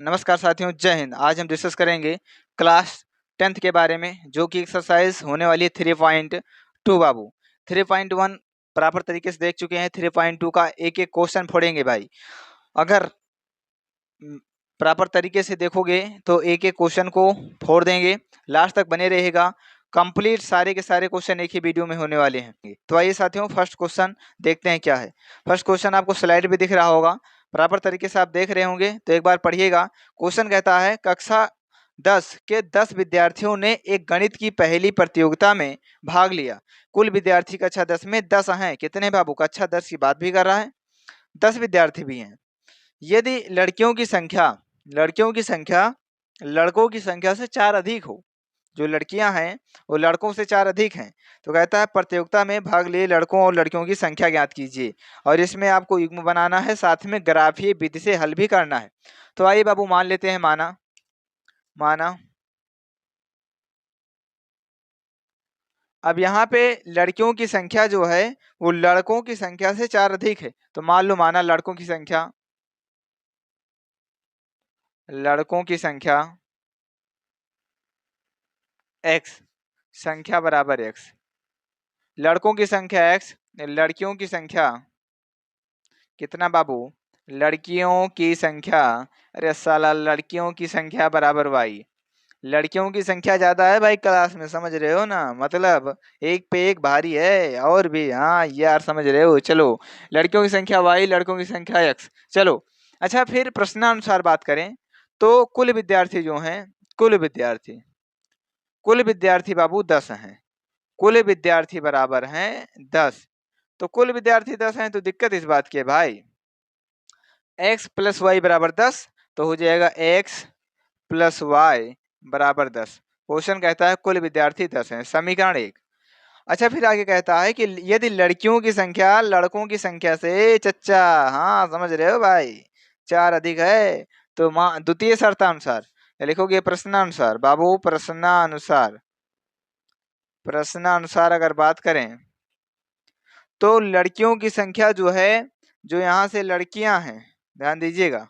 नमस्कार साथियों, जय हिंद। आज हम डिस्कस करेंगे क्लास 10th के बारे में, जो कि एक्सरसाइज होने वाली है 3.2। बाबू 3.1 प्रॉपर तरीके से देख चुके हैं। 3.2 का एक एक क्वेश्चन फोड़ेंगे भाई। अगर प्रॉपर तरीके से देखोगे तो एक एक क्वेश्चन को फोड़ देंगे। लास्ट तक बने रहेगा। कंप्लीट सारे के सारे क्वेश्चन एक ही वीडियो में होने वाले हैं। तो आइए साथियों, फर्स्ट क्वेश्चन देखते हैं क्या है। फर्स्ट क्वेश्चन आपको स्लाइड भी दिख रहा होगा, प्रॉपर तरीके से आप देख रहे होंगे तो एक बार पढ़िएगा। क्वेश्चन कहता है, कक्षा 10 के 10 विद्यार्थियों ने एक गणित की पहेली प्रतियोगिता में भाग लिया। कुल विद्यार्थी कक्षा 10 में 10 हैं। कितने बाबू? कक्षा 10 की बात भी कर रहा है, 10 विद्यार्थी भी हैं। यदि लड़कियों की संख्या लड़कों की संख्या से 4 अधिक हो, जो लड़कियां हैं वो लड़कों से 4 अधिक हैं, तो कहता है प्रतियोगिता में भाग लिए लड़कों और लड़कियों की संख्या ज्ञात कीजिए। और इसमें आपको युग्म बनाना है, साथ में ग्राफीय विधि से हल भी करना है। तो आइए बाबू मान लेते हैं, माना। अब यहाँ पे लड़कियों की संख्या जो है वो लड़कों की संख्या से 4 अधिक है, तो मान लो माना लड़कों की संख्या x, संख्या बराबर x। लड़कों की संख्या x, लड़कियों की संख्या कितना बाबू? लड़कियों की संख्या, अरे साला लड़कियों की संख्या बराबर y। लड़कियों की संख्या ज्यादा है भाई क्लास में, समझ रहे हो ना? मतलब एक पे एक भारी है। और भी हाँ यार, समझ रहे हो? चलो, लड़कियों की संख्या y, लड़कों की संख्या x। चलो अच्छा, फिर प्रश्नानुसार बात करें तो कुल विद्यार्थी जो हैं, कुल विद्यार्थी बाबू 10 हैं। कुल विद्यार्थी बराबर हैं 10। तो कुल विद्यार्थी 10 हैं, तो दिक्कत इस बात की है भाई, x प्लस वाई बराबर 10, तो हो जाएगा x प्लस वाई बराबर 10। क्वेश्चन कहता है कुल विद्यार्थी 10 हैं, समीकरण 1। अच्छा, फिर आगे कहता है कि यदि लड़कियों की संख्या लड़कों की संख्या से, चच्चा हाँ समझ रहे हो भाई, 4 अधिक है, तो द्वितीय शर्तानुसार लिखोगे प्रश्नानुसार बाबू। प्रश्नानुसार अगर बात करें तो लड़कियों की संख्या जो है, जो यहाँ से लड़कियां हैं, ध्यान दीजिएगा,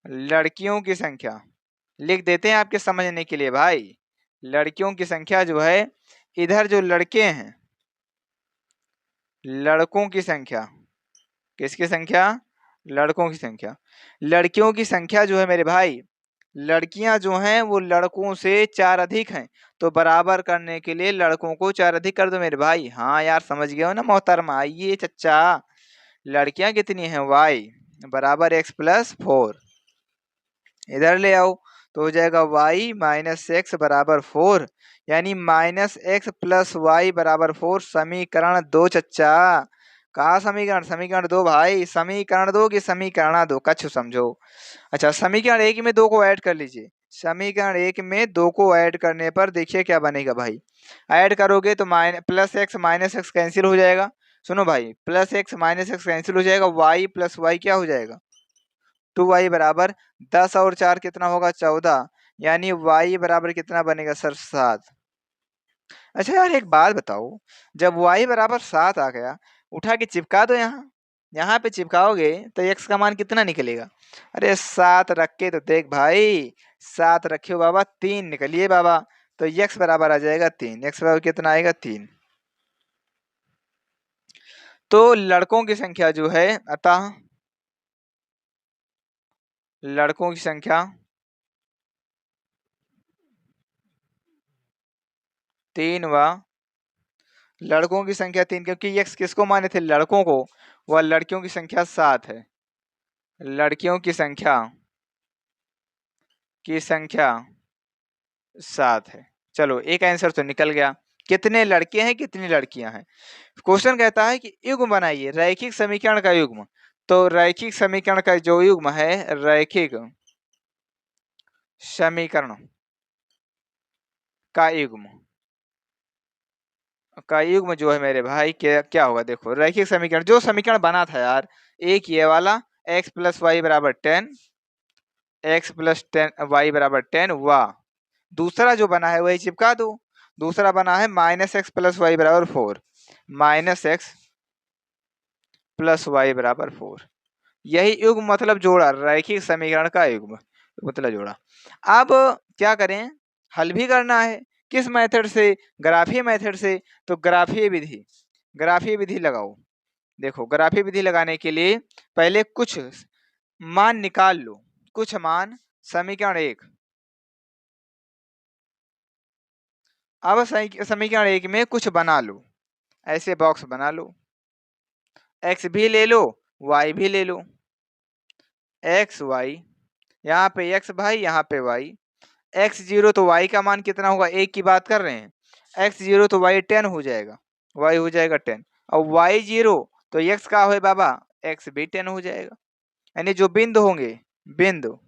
लड़कियों की संख्या लिख देते हैं आपके समझने के लिए भाई। लड़कियों की संख्या जो है, इधर जो लड़के हैं, लड़कों की संख्या, किसकी संख्या? लड़कों की संख्या। लड़कियों की संख्या जो है मेरे भाई, लड़कियां जो हैं वो लड़कों से 4 अधिक हैं, तो बराबर करने के लिए लड़कों को 4 अधिक कर दो मेरे भाई। हाँ यार, समझ गए हो ना मोहतरमा? आइए चच्चा, लड़कियां कितनी हैं? y बराबर x प्लस 4। इधर ले आओ तो हो जाएगा y माइनस एक्स बराबर 4, यानी माइनस एक्स प्लस वाई बराबर 4। समीकरण 2 चच्चा। कहा समीकरण 2 भाई। समीकरण 2 की समीकरण 2 कछु समझो। अच्छा, समीकरण 1 में 2 को ऐड कर लीजिए। समीकरण 1 में 2 को ऐड करने पर देखिए क्या बनेगा भाई। ऐड करोगे तो plus x minus x cancel हो जाएगा। सुनो भाई, plus x minus x cancel हो जाएगा, y प्लस वाई क्या हो जाएगा? 2y बराबर 10 और 4 कितना होगा? 14, यानी y बराबर कितना बनेगा सर? 7। अच्छा यार, एक बात बताओ, जब y बराबर 7 आ गया, उठा के चिपका दो यहाँ। यहाँ पे चिपकाओगे तो x का मान कितना निकलेगा? अरे 7 रख के तो देख भाई, 7 रखे हो बाबा, 3 निकलिए बाबा, तो x बराबर आ जाएगा 3। x बराबर कितना आएगा? 3। तो लड़कों की संख्या जो है, अतः लड़कों की संख्या 3 व लड़कों की संख्या 3, क्योंकि x किसको माने थे? लड़कों को। वह लड़कियों की संख्या 7 है। लड़कियों की संख्या 7 है। चलो, एक आंसर तो निकल गया। कितने लड़के हैं, कितनी लड़कियां हैं? क्वेश्चन कहता है कि युग्म बनाइए, रैखिक समीकरण का युग्म। तो रैखिक समीकरण का जो युग्म है, रैखिक समीकरण का युग्म जो है मेरे भाई, क्या होगा? देखो, रैखिक समीकरण, जो समीकरण बना था यार, एक ये वाला x प्लस वाई बराबर 10, x प्लस 10 वाई बराबर 10, वाह। दूसरा जो बना है वही चिपका दो। दूसरा बना है माइनस एक्स प्लस वाई बराबर 4, माइनस एक्स प्लस वाई बराबर 4। यही युग्म मतलब जोड़ा, रैखिक समीकरण का युग्म। पुतला जोड़ा। अब क्या करें, हल भी करना है। किस मेथड से? ग्राफीय मेथड से। तो ग्राफीय विधि लगाओ। देखो ग्राफीय विधि लगाने के लिए पहले कुछ मान निकाल लो, कुछ मान समीकरण 1। अब समीकरण 1 में कुछ बना लो, ऐसे बॉक्स बना लो। x भी ले लो, y भी ले लो। x y, यहाँ पे x भाई, यहाँ पे y। x0 तो y का मान कितना होगा, 1 की बात कर रहे हैं। x0 तो y 10 हो जाएगा, y हो जाएगा 10। और y0 तो x का हो बाबा, x भी 10 हो जाएगा। यानी जो बिंदु होंगे, बिंदु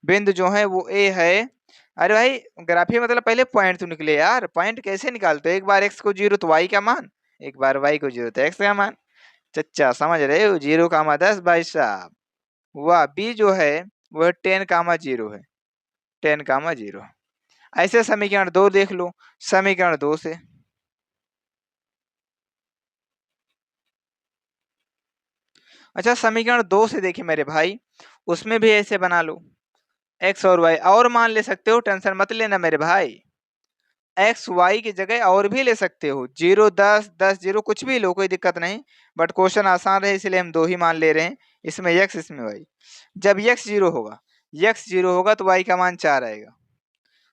बिंदु जो है वो a है। अरे भाई ग्राफी मतलब पहले पॉइंट तो निकले यार, पॉइंट कैसे निकालते हो? एक बार x को 0 तो y का मान, एक बार y को 0 तो x का मान। चच्चा समझ रहे हो, 0, 10 भाई साहब। वह b जो है वह 10, 0 है, 10, 0। ऐसे समीकरण 2 देख लो, समीकरण 2 से। अच्छा समीकरण 2 से देखिए मेरे भाई, उसमें भी ऐसे बना लो। x और y और मान ले सकते हो, टेंशन मत लेना मेरे भाई। एक्स वाई की जगह और भी ले सकते हो, 0, 10, 10, 0 कुछ भी लो, कोई दिक्कत नहीं। बट क्वेश्चन आसान रहे इसलिए हम 2 ही मान ले रहे हैं, इसमें x इसमें y। जब x 0 होगा तो y का मान 4 आएगा।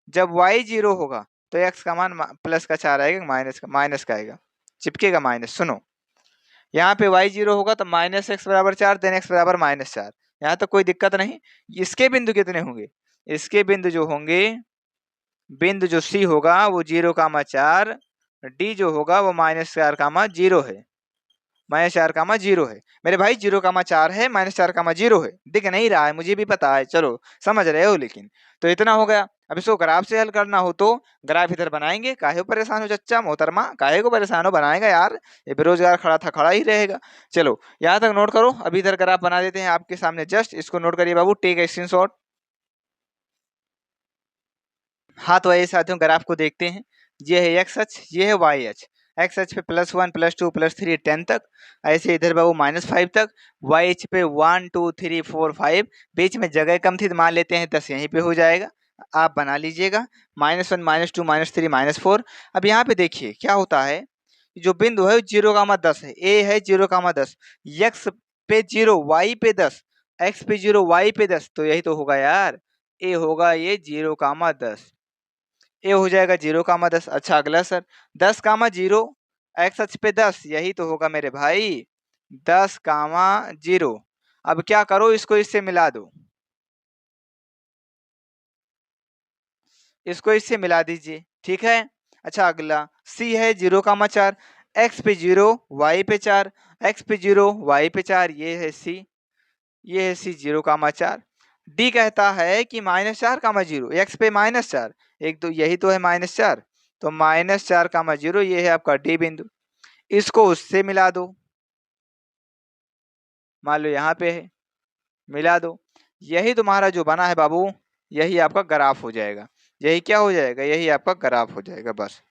जब y 0 होगा तो x का मान प्लस का 4 आएगा, माइनस का आएगा, चिपकेगा माइनस। सुनो, यहाँ पे y 0 होगा तो -x बराबर 4, देन x बराबर -4। यहाँ तक कोई दिक्कत नहीं। इसके बिंदु कितने होंगे? इसके बिंदु जो होंगे, बिंदु जो C होगा वो 0, 4, D जो होगा वो -4, 0 है, -4, 0 है। मेरे भाई 0, 4 है, -4, 0 है, दिख नहीं रहा है, मुझे भी पता है, चलो समझ रहे हो। लेकिन तो इतना हो गया। अब इसको ग्राफ से हल करना हो तो ग्राफ इधर बनाएंगे। काहे को परेशान हो चच्चा मोहतरमा, काहे को परेशान हो, बनाएगा यार, ये बेरोजगार खड़ा था खड़ा ही रहेगा। चलो यहाँ तक नोट करो, अभी इधर ग्राफ बना देते हैं आपके सामने, जस्ट इसको नोट करिए बाबू, टेक ए स्क्रीनशॉट। हाँ तो ये साथियों ग्राफ को देखते हैं, ये है एक्स अक्ष, ये है वाई अक्ष। एक्स अक्ष पे +1, +2, +3, 10 तक, ऐसे इधर बाबू -5 तक। वाई अक्ष पे 1, 2, 3, 4, 5, बीच में जगह कम थी तो मान लेते हैं 10 यहीं पे हो जाएगा, आप बना लीजिएगा। -1, -2, -3, -4। अब यहाँ पे देखिए क्या होता है, जो बिंदु है 0, 10 है, ए है 0, 10, एक्स पे 0, वाई पे 10, एक्स पे 0, वाई पे 10, तो यही तो होगा यार, ए होगा ये 0, 10। ए हो जाएगा 0, 10। अच्छा अगला सर, 10, 0, एक्स अक्ष पे 10, यही तो होगा मेरे भाई, 10, 0। अब क्या करो, इसको इससे मिला दो, इसको इससे मिला दीजिए, ठीक है। अच्छा अगला सी है 0, 4, एक्स पे 0, वाई पे 4, एक्स पे 0, वाई पे 4, ये है सी, ये है सी 0, 4। डी कहता है कि -4, 0, एक्स पे -4, एक तो यही तो है -4, तो -4, 0 ये है आपका डी बिंदु। इसको उससे मिला दो, मान लो यहाँ पे है, मिला दो, यही तुम्हारा जो बना है बाबू, यही आपका ग्राफ हो जाएगा। यही क्या हो जाएगा, यही आपका ग्राफ हो जाएगा, बस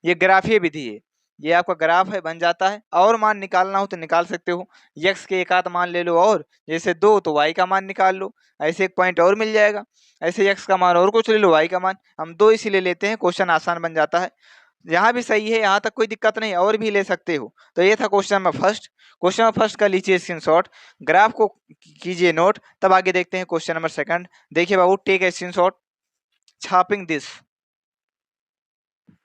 ये ग्राफीय विधि है, ये आपका ग्राफ है, बन जाता है। और मान निकालना हो तो निकाल सकते हो, यक्स के एक आध मान ले लो, और जैसे 2 तो वाई का मान निकाल लो, ऐसे एक पॉइंट और मिल जाएगा। ऐसे यक्स का मान और कुछ ले लो, वाई का मान, हम 2 इसीलिए लेते हैं, क्वेश्चन आसान बन जाता है। यहाँ भी सही है, यहाँ तक कोई दिक्कत नहीं, और भी ले सकते हो। तो ये था question number first. Question number first का लीजिए स्क्रीनशॉट, ग्राफ को कीजिए नोट, तब आगे देखते हैं क्वेश्चन नंबर सेकंड। देखिए बाबू, टेक ए स्क्रीनशॉट, छापिंग दिस।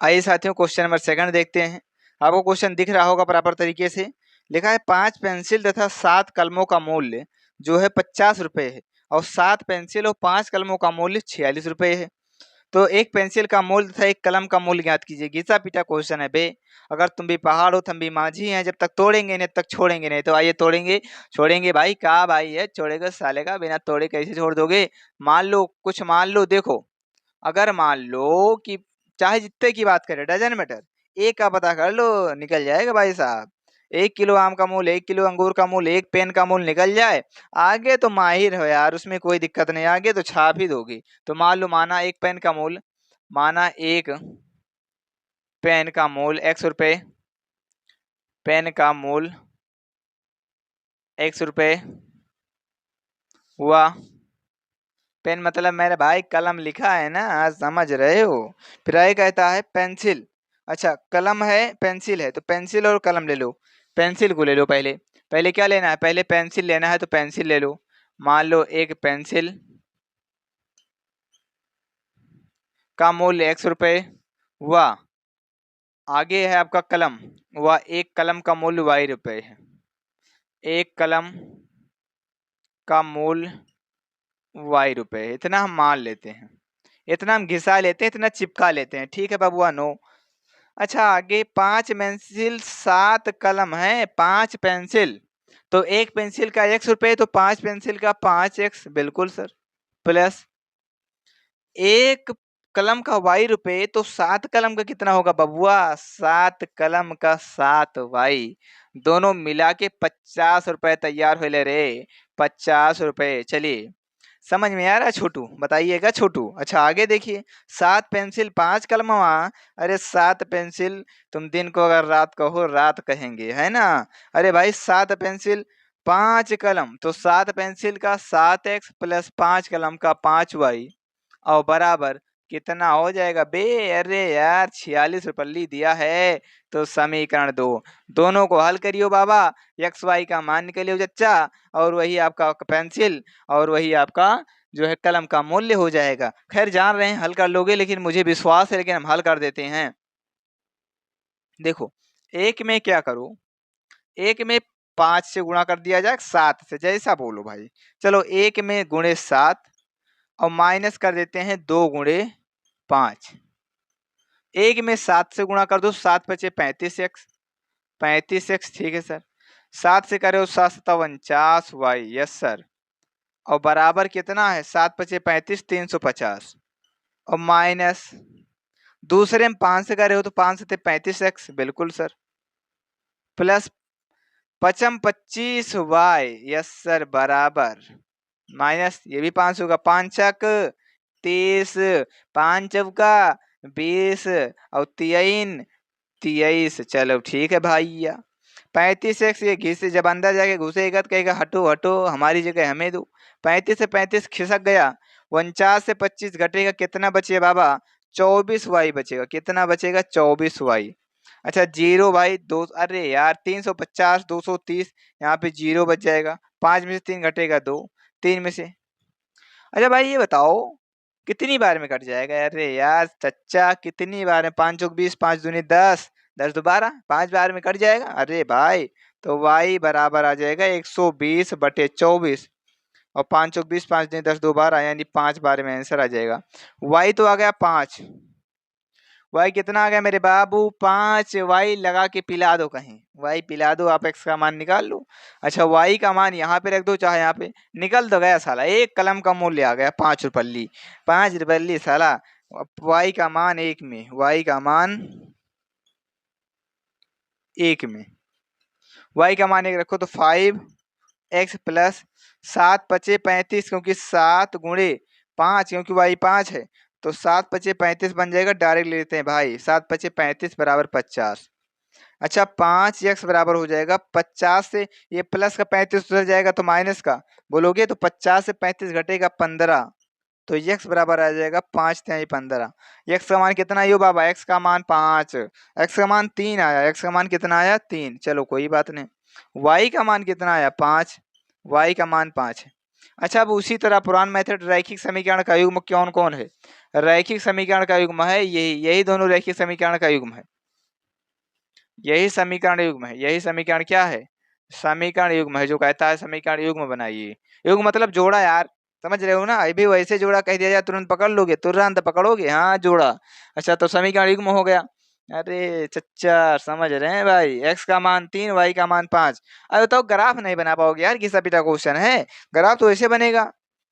आइए साथियों क्वेश्चन नंबर सेकंड देखते हैं। आपको क्वेश्चन दिख रहा होगा प्रॉपर तरीके से। लिखा है 5 पेंसिल तथा 7 कलमों का मूल्य जो है 50 रुपए है, और 7 पेंसिल और 5 कलमों का मूल्य 46 रुपए है। तो एक पेंसिल का मूल्य तथा एक कलम का मूल्य ज्ञात कीजिए। घिसा पीटा क्वेश्चन है बे, अगर तुम भी पहाड़ हो हम भी माझी हैं, जब तक तोड़ेंगे नहीं तब तक छोड़ेंगे नहीं। तो आइए तोड़ेंगे, छोड़ेंगे भाई, का भाई है, छोड़ेगा साले का, बिना तोड़े कैसे छोड़ दोगे? मान लो कुछ, मान लो देखो, अगर मान लो कि चाहे जितने की बात करें, डजन मैटर, एक का पता कर लो, निकल जाएगा भाई साहब। 1 किलो आम का मूल्य, 1 किलो अंगूर का मूल्य, एक पेन का मूल्य निकल जाए, आगे तो माहिर हो यार, उसमें कोई दिक्कत नहीं, आगे तो छाप ही दोगी। तो मान लो, माना एक पेन का मूल्य, माना एक पेन का मूल्य ₹100, पेन का मूल्य ₹100, वाह, पेन मतलब मेरे भाई कलम लिखा है ना, आज समझ रहे हो। फिर आगे कहता है पेंसिल। अच्छा, कलम है पेंसिल है, तो पेंसिल और कलम ले लो। पेंसिल को ले लो पहले। पहले क्या लेना है, पहले पेंसिल लेना है, तो पेंसिल ले लो। मान लो एक पेंसिल का मूल्य ₹X। वाह, आगे है आपका कलम। वाह, एक कलम का मूल्य ₹Y है। एक कलम का मूल्य ₹Y, इतना हम मान लेते हैं, इतना हम घिसा लेते हैं, इतना चिपका लेते हैं, ठीक है बबुआ, नो। अच्छा, आगे 5 पेंसिल 7 कलम है, 5 पेंसिल, तो एक पेंसिल का ₹X, तो 5 पेंसिल का 5X, बिल्कुल सर। प्लस एक कलम का ₹Y, तो 7 कलम का कितना होगा बबुआ, 7 कलम का 7Y, दोनों मिला के ₹50 तैयार हो ले रे, ₹50। चलिए, समझ में आ रहा है छोटू, बताइएगा छोटू। अच्छा, आगे देखिए, 7 पेंसिल 5 कलम, अरे 7 पेंसिल, तुम दिन को अगर रात कहो रात कहेंगे, है ना। अरे भाई 7 पेंसिल 5 कलम, तो 7 पेंसिल का 7X प्लस 5 कलम का 5Y, और बराबर कितना हो जाएगा बे, अरे यार 46 रुपये दिया है। तो समीकरण 2, दोनों को हल करियो बाबा, XY का मान निकलियो चच्चा, और वही आपका पेंसिल और वही आपका जो है कलम का मूल्य हो जाएगा। खैर जान रहे हैं हल कर लोगे, लेकिन मुझे विश्वास है, लेकिन हम हल कर देते हैं। देखो, एक में क्या करो, एक में 5 से गुणा कर दिया जाए, 7 से, जैसा बोलो भाई। चलो, एक में गुणे 7 और माइनस कर देते हैं 2 गुणे 5। एक में 7 से गुणा कर दो, 7 बचे 35X, 35X, ठीक है सर। 7 से करे 7 7 49Y, यस सर। और बराबर कितना है, 7 पचे 35, 350, और माइनस दूसरे में 5 से करे हो तो 5 से 35X, बिल्कुल sir. Plus 5 25Y, yes sir, बराबर माइनस ये भी 5 होगा, 5 चक 30, 5 चौका 20, और 3 23। चलो ठीक है भैया, 35X ये घिस, जब अंदर जाके घुसेगा तो कहेगा हटो हटो, हमारी जगह हमें दो। 35 से 35 खिसक गया, 49 से 25 घटेगा, कितना बचेगा बाबा, 24Y बचेगा। कितना बचेगा, 24Y। अच्छा, जीरो भाई दो, अरे यार 350 230, यहाँ पे जीरो बच जाएगा। 5 में से 3 घटेगा 2, 3 में से। अच्छा भाई ये बताओ, कितनी बार में कट जाएगा, अरे यार चच्चा कितनी बार में, 5 चौक 20, 5 दूनी 10, 10 दो 12, 5 बार में कट जाएगा, अरे भाई। तो y बराबर आ जाएगा 120/24, और 5 चौक 20, 5 दूनी 10, 2 12, यानी 5 बार में आंसर आ जाएगा। y तो आ गया 5, y कितना आ गया मेरे बाबू, 5। y लगा के पिला दो कहीं, y पिला दो, आप x का मान निकाल लो। अच्छा, y का मान यहाँ पे रख दो, चाहे यहाँ पे, निकल तो गया साला, एक कलम का मूल्य आ गया 5 रुपये, 5 रुपये साला। y का मान 1 में, y का मान 1 में, y का मान 1 रखो तो 5x प्लस 7 पचे 35, क्योंकि 7 गुणे 5, क्योंकि y 5 है, तो 7 पचे 35 बन जाएगा, डायरेक्ट ले लेते हैं भाई, 7 पचे 35 बराबर 50। अच्छा, 5x बराबर हो जाएगा 50 से, ये प्लस का 35 उधर जाएगा तो माइनस का बोलोगे, तो 50 से 35 घटेगा 15, तो x बराबर आ जाएगा 5 तिहाई 15। x का मान कितना आयो बाबा, x का मान 5, x का मान 3 आया, x का मान कितना आया 3, चलो कोई बात नहीं। y का मान कितना आया 5, y का मान 5 है। अच्छा, अब उसी तरह पुरान मेथड, रैखिक समीकरण का युग्म कौन कौन है, रैखिक समीकरण का युग्म है यही, यही दोनों रैखिक समीकरण का युग्म है, यही समीकरण युग्म है, यही समीकरण क्या है, समीकरण युग्म है, जो कहता है समीकरण युग्म बनाइए। युग्म मतलब जोड़ा यार, समझ रहे हो ना, अभी वैसे जोड़ा कह दिया जाए तुरंत पकड़ लोगे, तुरंत पकड़ोगे, हाँ जोड़ा। अच्छा, तो समीकरण युग्म हो गया। अरे चच्चा समझ रहे हैं भाई, x का मान 3, y का मान 5। अरे तो ग्राफ नहीं बना पाओगे यार, घिसा पिटा क्वेश्चन है, ग्राफ तो ऐसे बनेगा,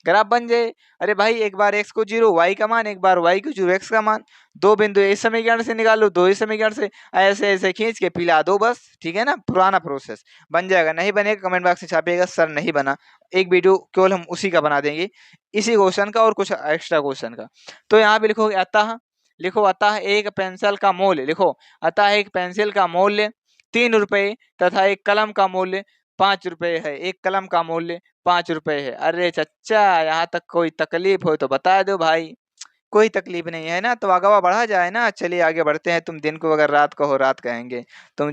ग्राफ बन जाए। अरे भाई एक बार x को 0 y का मान, एक बार y को 0 x का मान, दो बिंदु इस समीकरण से निकालो, दो इस समीकरण से, ऐसे ऐसे खींच के पिला दो बस, ठीक है ना, पुराना प्रोसेस बन जाएगा। नहीं बनेगा कमेंट बॉक्स में छापिएगा सर नहीं बना, एक वीडियो केवल हम उसी का बना देंगे, इसी क्वेश्चन का और कुछ एक्स्ट्रा क्वेश्चन का। तो यहाँ पे लिखोगे अतः, लिखो अतः एक पेंसिल का मूल्य, लिखो अतः एक पेंसिल का मूल्य 3 रुपये तथा एक कलम का मूल्य 5 रुपये है, एक कलम का मूल्य 5 रुपए है। अरे चच्चा, यहाँ तक कोई तकलीफ हो तो बता दो भाई। कोई तकलीफ नहीं है ना, तो आगवा बढ़ा जाए ना। चलिए आगे बढ़ते हैं। तुम दिन को अगर रात कहो रात कहेंगे, तुम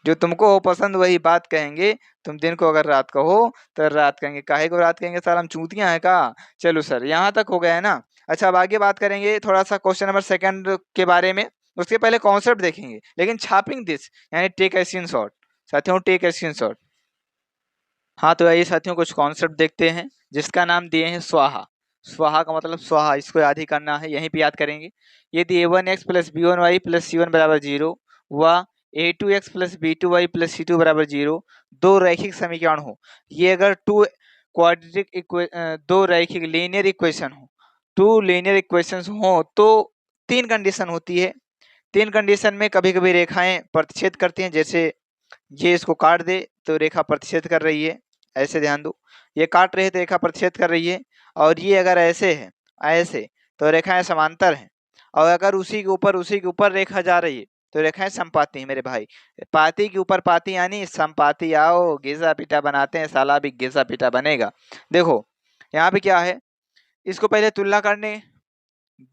जो तुमको हो पसंद वही बात कहेंगे। तुम दिन को अगर रात कहो तो रात कहेंगे। काहे को रात कहेंगे, साला हम चूतियां हैं का। चलो सर, यहाँ तक हो गया है ना। अच्छा, अब आगे बात करेंगे थोड़ा सा क्वेश्चन नंबर 2 के बारे में। उसके पहले कॉन्सेप्ट देखेंगे, लेकिन छापिंग दिस यानी टेक ए स्क्रीनशॉट। साथियों, टेक ए स्क्रीनशॉट। हाँ, तो आइए साथियों कुछ कॉन्सेप्ट देखते हैं, जिसका नाम दिए हैं स्वाहा। स्वाहा का मतलब स्वाहा, इसको याद ही करना है, यहीं पे याद करेंगे। यदि a1x plus b1y plus c1 बराबर 0 व a2x plus b2y plus c2 बराबर 0 दो रैखिक समीकरण हो। ये अगर दो रैखिक लीनियर इक्वेशन हो, टू लीनियर इक्वेशंस हो, तो 3 कंडीशन होती है। 3 कंडीशन में कभी कभी रेखाएं प्रतिच्छेद करती हैं। जैसे ये इसको काट दे तो रेखा प्रतिच्छेद कर रही है, ऐसे ध्यान दो। ये काट रहे तो रेखा प्रतिच्छेद कर रही है। और ये अगर ऐसे है, ऐसे, तो रेखाएं समांतर हैं। और अगर उसी के ऊपर रेखा जा रही है तो रेखाएं समपाती हैं मेरे भाई। पाती के ऊपर पाती यानी समपाती। आओ घिसा पीटा बनाते हैं, साला भी घिसा पीटा बनेगा। देखो यहाँ पे क्या है, इसको पहले तुलना करने,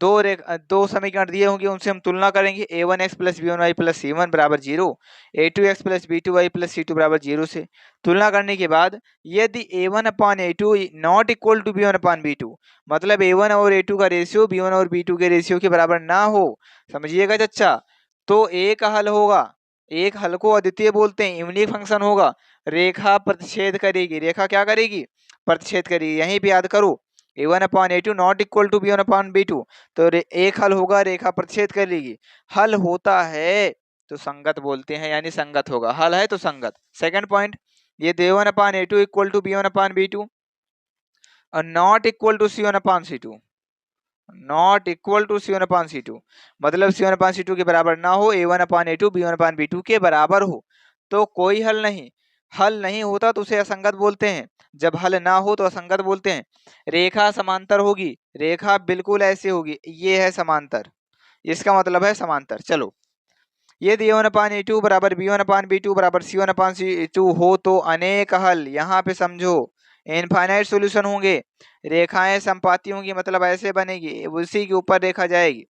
दो समीकरण दिए होंगे, उनसे हम तुलना करेंगे। a1x plus b1y plus c1 बराबर 0, a2x plus b2y plus c2 बराबर 0 से तुलना करने के बाद यदि a1/a2 not equal to b1/b2, मतलब a1 और a2 का रेशियो b1 और b2 के रेशियो के बराबर ना हो, समझिएगा चच्चा, तो एक हल होगा। एक हल को अद्वितीय बोलते हैं, यूनिक फंक्शन होगा। रेखा प्रतिच्छेद करेगी। रेखा क्या करेगी, प्रतिच्छेद करेगी। यहीं पे याद करो, a1/a2 not equal to b1/b2, तो एक हल होगा, रेखा प्रतिच्छेद करेगी। हल होता है तो संगत बोलते हैं, यानी संगत होगा। हल है तो संगत। सेकंड पॉइंट, ये a1/a2 इक्वल टू b1/b2 और not equal to c1/c2, not equal to c1/c2, मतलब c1/c2 के बराबर ना हो, a1/a2 b1/b2 के बराबर हो, तो कोई हल नहीं। हल नहीं होता तो उसे असंगत बोलते हैं। जब हल ना हो तो असंगत बोलते हैं। रेखा समांतर होगी, रेखा बिल्कुल ऐसे होगी, ये है समांतर, इसका मतलब है समांतर। चलो, यदि a1/a2 बराबर b1/b2 बराबर c1/c2 हो तो अनेक हल, यहाँ पे समझो इनफाइनाइट सॉल्यूशन होंगे। रेखाएं संपाती होंगी, मतलब ऐसे बनेगी, उसी के ऊपर रेखा जाएगी।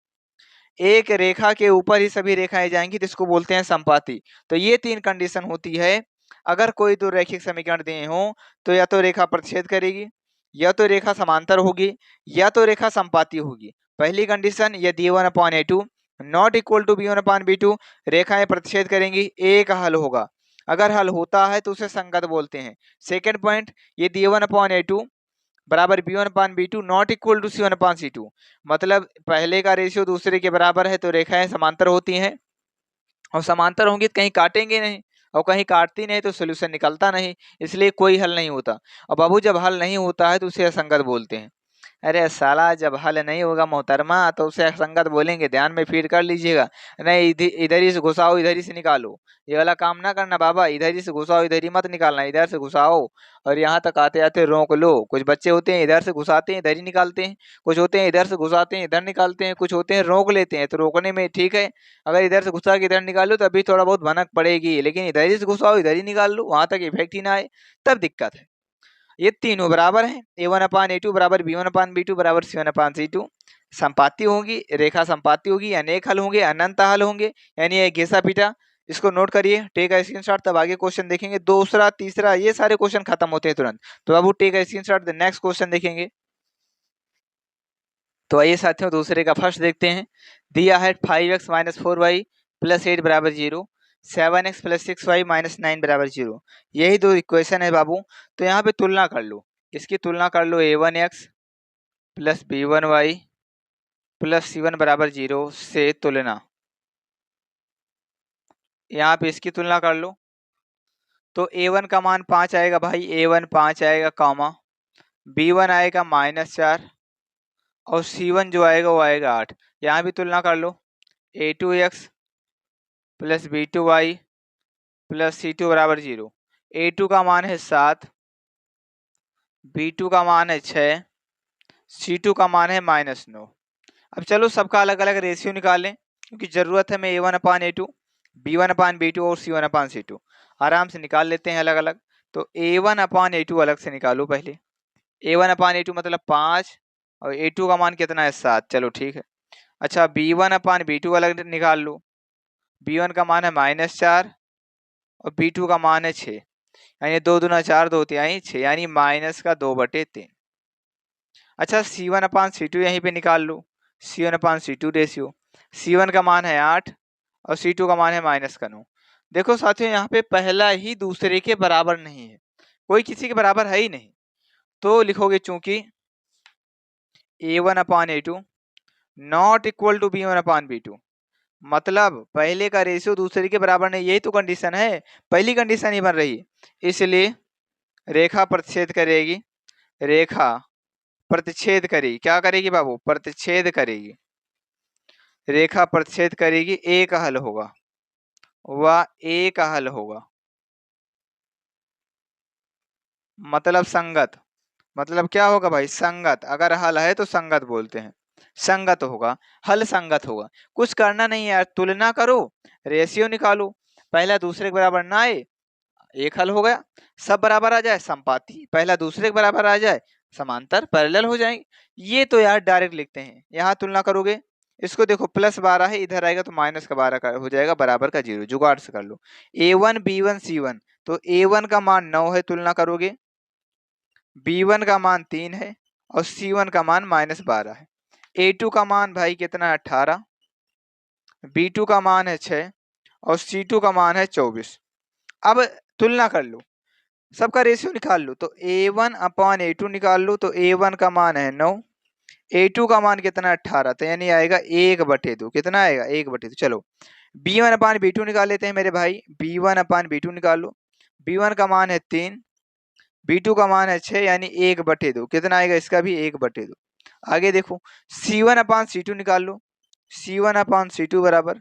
एक रेखा के ऊपर ही सभी रेखाएं जाएंगी, जिसको बोलते हैं संपाती। तो ये 3 कंडीशन होती है। अगर कोई दो रैखिक समीकरण दिए हों तो या तो रेखा प्रतिच्छेद करेगी, या तो रेखा समांतर होगी, या तो रेखा संपाती होगी। पहली कंडीशन, यदि a1/a2 not equal to b1/b2, रेखाएं प्रतिच्छेद करेंगी, एक हल होगा। अगर हल होता है तो उसे संगत बोलते हैं। सेकेंड पॉइंट, यदि a1/a2 बराबर b1/b2 not equal to c1/c2, मतलब पहले का रेशियो दूसरे के बराबर है तो रेखाएं समांतर होती हैं। और समांतर होंगी तो कहीं काटेंगे नहीं, और कहीं काटती नहीं तो सोल्यूशन निकलता नहीं, इसलिए कोई हल नहीं होता। और बाबू जब हल नहीं होता है तो उसे असंगत बोलते हैं। अरे साला, जब हल नहीं होगा मोहतरमा तो उसे असंगत बोलेंगे, ध्यान में फीड कर लीजिएगा। नहीं इधर ही से घुसाओ, इधर ही से निकालो, ये वाला काम ना करना बाबा। इधर ही से घुसाओ, इधर ही मत निकालना, इधर से घुसाओ और यहाँ तक आते आते रोक लो। कुछ बच्चे होते हैं इधर से घुसाते हैं इधर ही निकालते हैं, कुछ होते हैं इधर से घुसाते हैं इधर निकालते हैं, कुछ होते हैं रोक लेते हैं। तो रोकने में ठीक है, अगर इधर से घुसा के इधर निकाल लो तो अभी थोड़ा बहुत भनक पड़ेगी, लेकिन इधर ही से घुसाओ इधर ही निकाल लो, वहां तक इफेक्ट ही ना आए, तब दिक्कत है। ये तीनों बराबर हैं, a1/a2 बराबर b1/b2 बराबर c1/c2। संपाती होगी, रेखा संपाती होगी, अनेक हल होंगे, अनंत हल होंगे, यानी ये घिसा पीटा। इसको नोट करिए, टेक का स्क्रीनशॉट, तब आगे क्वेश्चन देखेंगे। दूसरा तीसरा ये सारे क्वेश्चन खत्म होते हैं तुरंत, तो बाबू टेक का स्क्रीनशॉट, नेक्स्ट क्वेश्चन देखेंगे। तो आइए साथियों दूसरे का फर्स्ट देखते हैं। दिया है 5x माइनस 4y प्लस 8 बराबर 0, 7x प्लस 6y माइनस 9 बराबर 0। यही दो इक्वेशन है बाबू। तो यहाँ पे तुलना कर लो, इसकी तुलना कर लो a1x plus b1y plus c1 बराबर 0 से तुलना। यहाँ पे इसकी तुलना कर लो तो a1 का मान 5 आएगा भाई, a1 5 आएगा, कॉमा b1 आएगा -4 और c1 जो आएगा वो आएगा 8। यहाँ भी तुलना कर लो, a2x plus b2y plus c2 बराबर 0। a2 का मान है 7, b2 का मान है 6, c2 का मान है -9। अब चलो सबका अलग अलग रेशियो निकालें, क्योंकि जरूरत है। मैं a1/a2, b1/b2 और c1/c2 आराम से निकाल लेते हैं अलग अलग। तो A1 अपान A2 अलग से निकालो पहले। A1 अपान A2 मतलब 5 और A2 का मान कितना है 7। चलो ठीक है। अच्छा B1 अपान B2 अलग निकाल लो। B1 का मान है -4 और B2 का मान है 6, यानी 2 दूना 4, 2 तिहाई 6, यानी -2/3। अच्छा C1 अपान C2 यहीं पे निकाल लो। C1 upon C2 ratio, C1 का मान है 8 और C2 का मान है -9। देखो साथियों यहाँ पे पहला ही दूसरे के बराबर नहीं है, कोई किसी के बराबर है ही नहीं, तो लिखोगे चूंकि A1 upon A2 not equal to B1 upon B2, मतलब पहले का रेशियो दूसरे के बराबर नहीं, यही तो कंडीशन है, पहली कंडीशन ही बन रही है। इसलिए रेखा प्रतिच्छेद करेगी, रेखा प्रतिच्छेद करेगी, क्या करेगी बाबू, प्रतिच्छेद करेगी, रेखा प्रतिच्छेद करेगी, ए का हल होगा, वह ए का हल होगा, मतलब संगत, मतलब क्या होगा भाई, संगत। अगर हल है तो संगत बोलते हैं, संगत होगा, हल संगत होगा। कुछ करना नहीं है यार, तुलना करो, रेशियो निकालो, पहला दूसरे के बराबर ना आए, एक हल हो गया, सब बराबर आ जाए संपाती, पहला दूसरे के बराबर आ जाए समांतर पैरेलल हो जाएंगे। ये तो यार डायरेक्ट लिखते हैं, यहाँ तुलना करोगे, इसको देखो +12 है, इधर आएगा तो -12 का हो जाएगा, बराबर का 0, जुगाड़ से कर लो। A1 B1 C1, तो A1 का मान 9 है, तुलना करोगे, B1 का मान 3 है और C1 का मान -12 है। A2 का मान भाई कितना है 18, B2 का मान है 6 और C2 का मान है 24। अब तुलना कर लो, सबका रेशियो निकाल लो, तो A1 अपान A2 निकाल लो, तो A1 का मान है 9, A2 का मान कितना है 18, तो यानी आएगा 1/2, कितना आएगा 1/2। चलो B1 अपान B2 निकाल लेते हैं मेरे भाई, B1 अपान B2 निकाल लो, B1 का मान है 3, B2 का मान है 6, यानी 1/2, कितना आएगा इसका भी 1/2। आगे देखो C1 अपान C2 निकाल लो, C1 अपान C2 बराबर,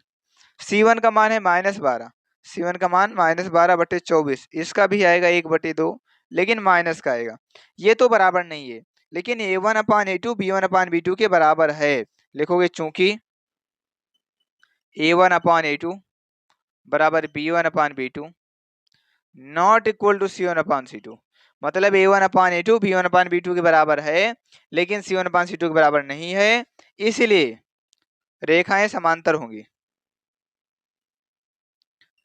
C1 का मान है -12, C1 का मान -12/24, इसका भी आएगा 1/2, लेकिन माइनस का आएगा, ये तो बराबर नहीं है, लेकिन A1 upon A2 B1 upon B2 के बराबर है। लिखोगे चूंकि A1 अपान A2 बराबर B1 upon B2 not equal to C1 upon C2, मतलब A1 upon A2 B1 upon B2 के बराबर है, लेकिन C1 अपान C2 के बराबर नहीं है, इसलिए रेखाएं समांतर होंगी,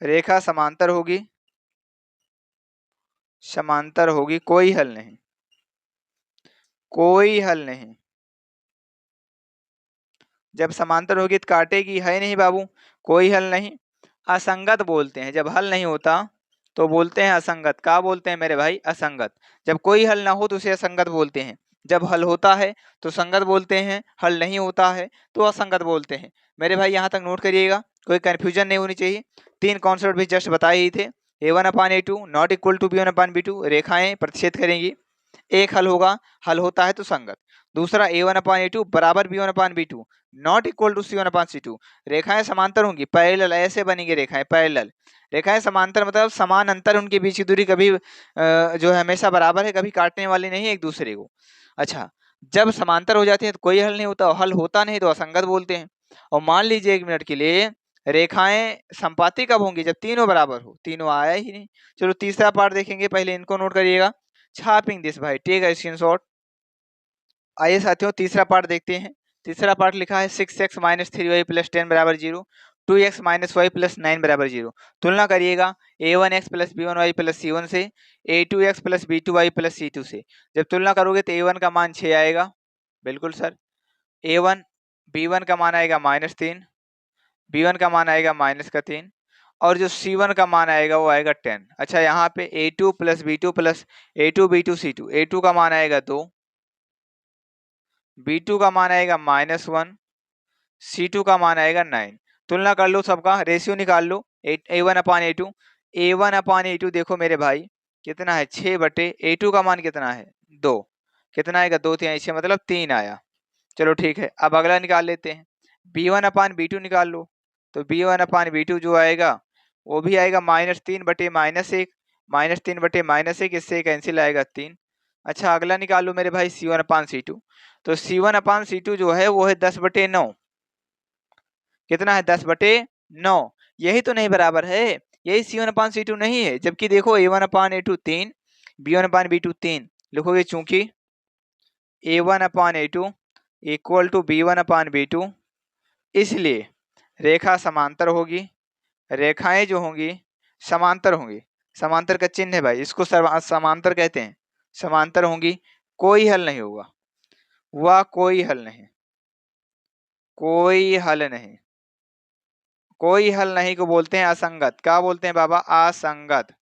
रेखा समांतर होगी, समांतर होगी, कोई हल नहीं, कोई हल नहीं। जब समांतर होगी तो काटेगी, है नहीं बाबू, कोई हल नहीं, असंगत बोलते हैं, जब हल नहीं होता तो बोलते हैं असंगत। क्या बोलते हैं मेरे भाई, असंगत। जब कोई हल ना हो तो उसे असंगत बोलते हैं, जब हल होता है तो संगत बोलते हैं, हल नहीं होता है तो असंगत बोलते हैं। मेरे भाई यहाँ तक नोट करिएगा, कोई कंफ्यूजन नहीं होनी चाहिए। 3 कॉन्सेप्ट भी जस्ट बताए ही थे। A1 upon A2 not equal to B1 upon B2, रेखाएं प्रतिच्छेद करेंगी, एक हल होगा, हल होता है तो संगत। दूसरा A1 अपान A2 बराबर B1 upon B2 not equal to C1 upon C2, रेखाएं समांतर होंगी, पैरेलल, ऐसे बनेंगी रेखाएं पैरेलल। रेखाएं समांतर मतलब समान अंतर, उनके बीच की दूरी कभी जो है हमेशा बराबर है, कभी काटने वाली नहीं है एक दूसरे को। अच्छा, जब समांतर हो जाती है तो कोई हल नहीं होता, हल होता नहीं तो असंगत बोलते हैं। और मान लीजिए 1 मिनट के लिए, रेखाएं संपाती कब होंगी, जब तीनों बराबर हो, तीनों आया ही नहीं। चलो तीसरा पार्ट देखेंगे, पहले इनको नोट करिएगा, छापिंग दिस भाई, टेक अ स्क्रीनशॉट। आइए साथियों तीसरा पार्ट देखते हैं। तीसरा पार्ट लिखा है 6x - 3y + 10 बराबर 0, 2x - y + 9 बराबर 0। तुलना करिएगा A1x + B1y + C1 से, A2x + B2y + C2 से। जब तुलना करोगे तो A1 का मान 6 आएगा, बिल्कुल सर। A1 B1 का मान आएगा -3, B1 का मान आएगा -3 और जो C1 का मान आएगा वो आएगा 10। अच्छा यहाँ पे A2 + B2 + A2 B2 C2, A2 का मान आएगा 2, B2 का मान आएगा -1, C2 का मान आएगा 9। तुलना कर लो सबका, रेशियो निकाल लो, A1 upon A2, A1 upon A2 देखो मेरे भाई कितना है 6 A2 का मान कितना है 2, कितना आएगा 2 3 6, मतलब 3 आया। चलो ठीक है, अब अगला निकाल लेते हैं, B1 अपान B2 निकाल लो, तो B1 अपान B2 जो आएगा वो भी आएगा -3 बटे -1, -3 बटे -1, इससे कैंसिल आएगा 3। अच्छा अगला निकाल लो मेरे भाई C1 अपान C2, तो C1 अपान C2 जो है वो है 10/9, कितना है 10/9, यही तो नहीं बराबर है, यही C1 अपान C2 नहीं है। जबकि देखो A1 अपान A2 3 B1/B2 3 लिखोगे, चूंकि A1/A2 इक्वल टू B1/B2, इसलिए रेखा समांतर होगी। रेखाएं जो होंगी समांतर होंगी। समांतर का चिन्ह है भाई, इसको समांतर कहते हैं। समांतर होंगी, कोई हल नहीं होगा, वह कोई हल नहीं, कोई हल नहीं। कोई हल नहीं को बोलते हैं असंगत। क्या बोलते हैं बाबा? असंगत।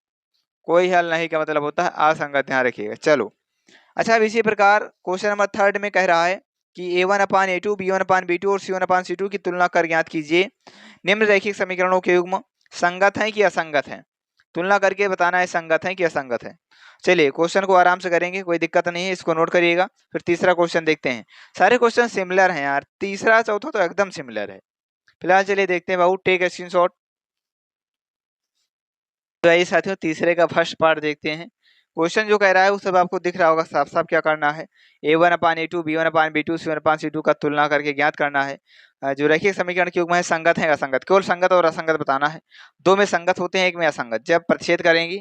कोई हल नहीं का मतलब होता है असंगत, ध्यान रखिएगा। चलो, अच्छा, अब इसी प्रकार क्वेश्चन नंबर 3 में कह रहा है कि A1/A2 B1/B2 और C1/C2 की तुलना कर ज्ञात कीजिए निम्न रैखिक समीकरणों के युग्म संगत हैं कि असंगत हैं। तुलना करके बताना है संगत है कि असंगत है। चलिए, क्वेश्चन को आराम से करेंगे, कोई दिक्कत नहीं है, इसको नोट करिएगा। फिर तीसरा क्वेश्चन देखते हैं। सारे क्वेश्चन सिमिलर हैं यार, तीसरा चौथा तो एकदम सिमिलर है। फिलहाल चलिए देखते हैं बाबू, टेक स्क्रीनशॉट। तो आइए साथियों, तीसरे का फर्स्ट पार्ट देखते हैं। क्वेश्चन जो कह रहा है वो सब आपको दिख रहा होगा साफ साफ। क्या करना है? A1/A2 B1/B2 C1/C2 का तुलना करके ज्ञात करना है जो रैखिक समीकरण के युग्म है संगत है असंगत। केवल संगत और असंगत बताना है। दो में संगत होते हैं, एक में असंगत। जब प्रतिच्छेद करेंगी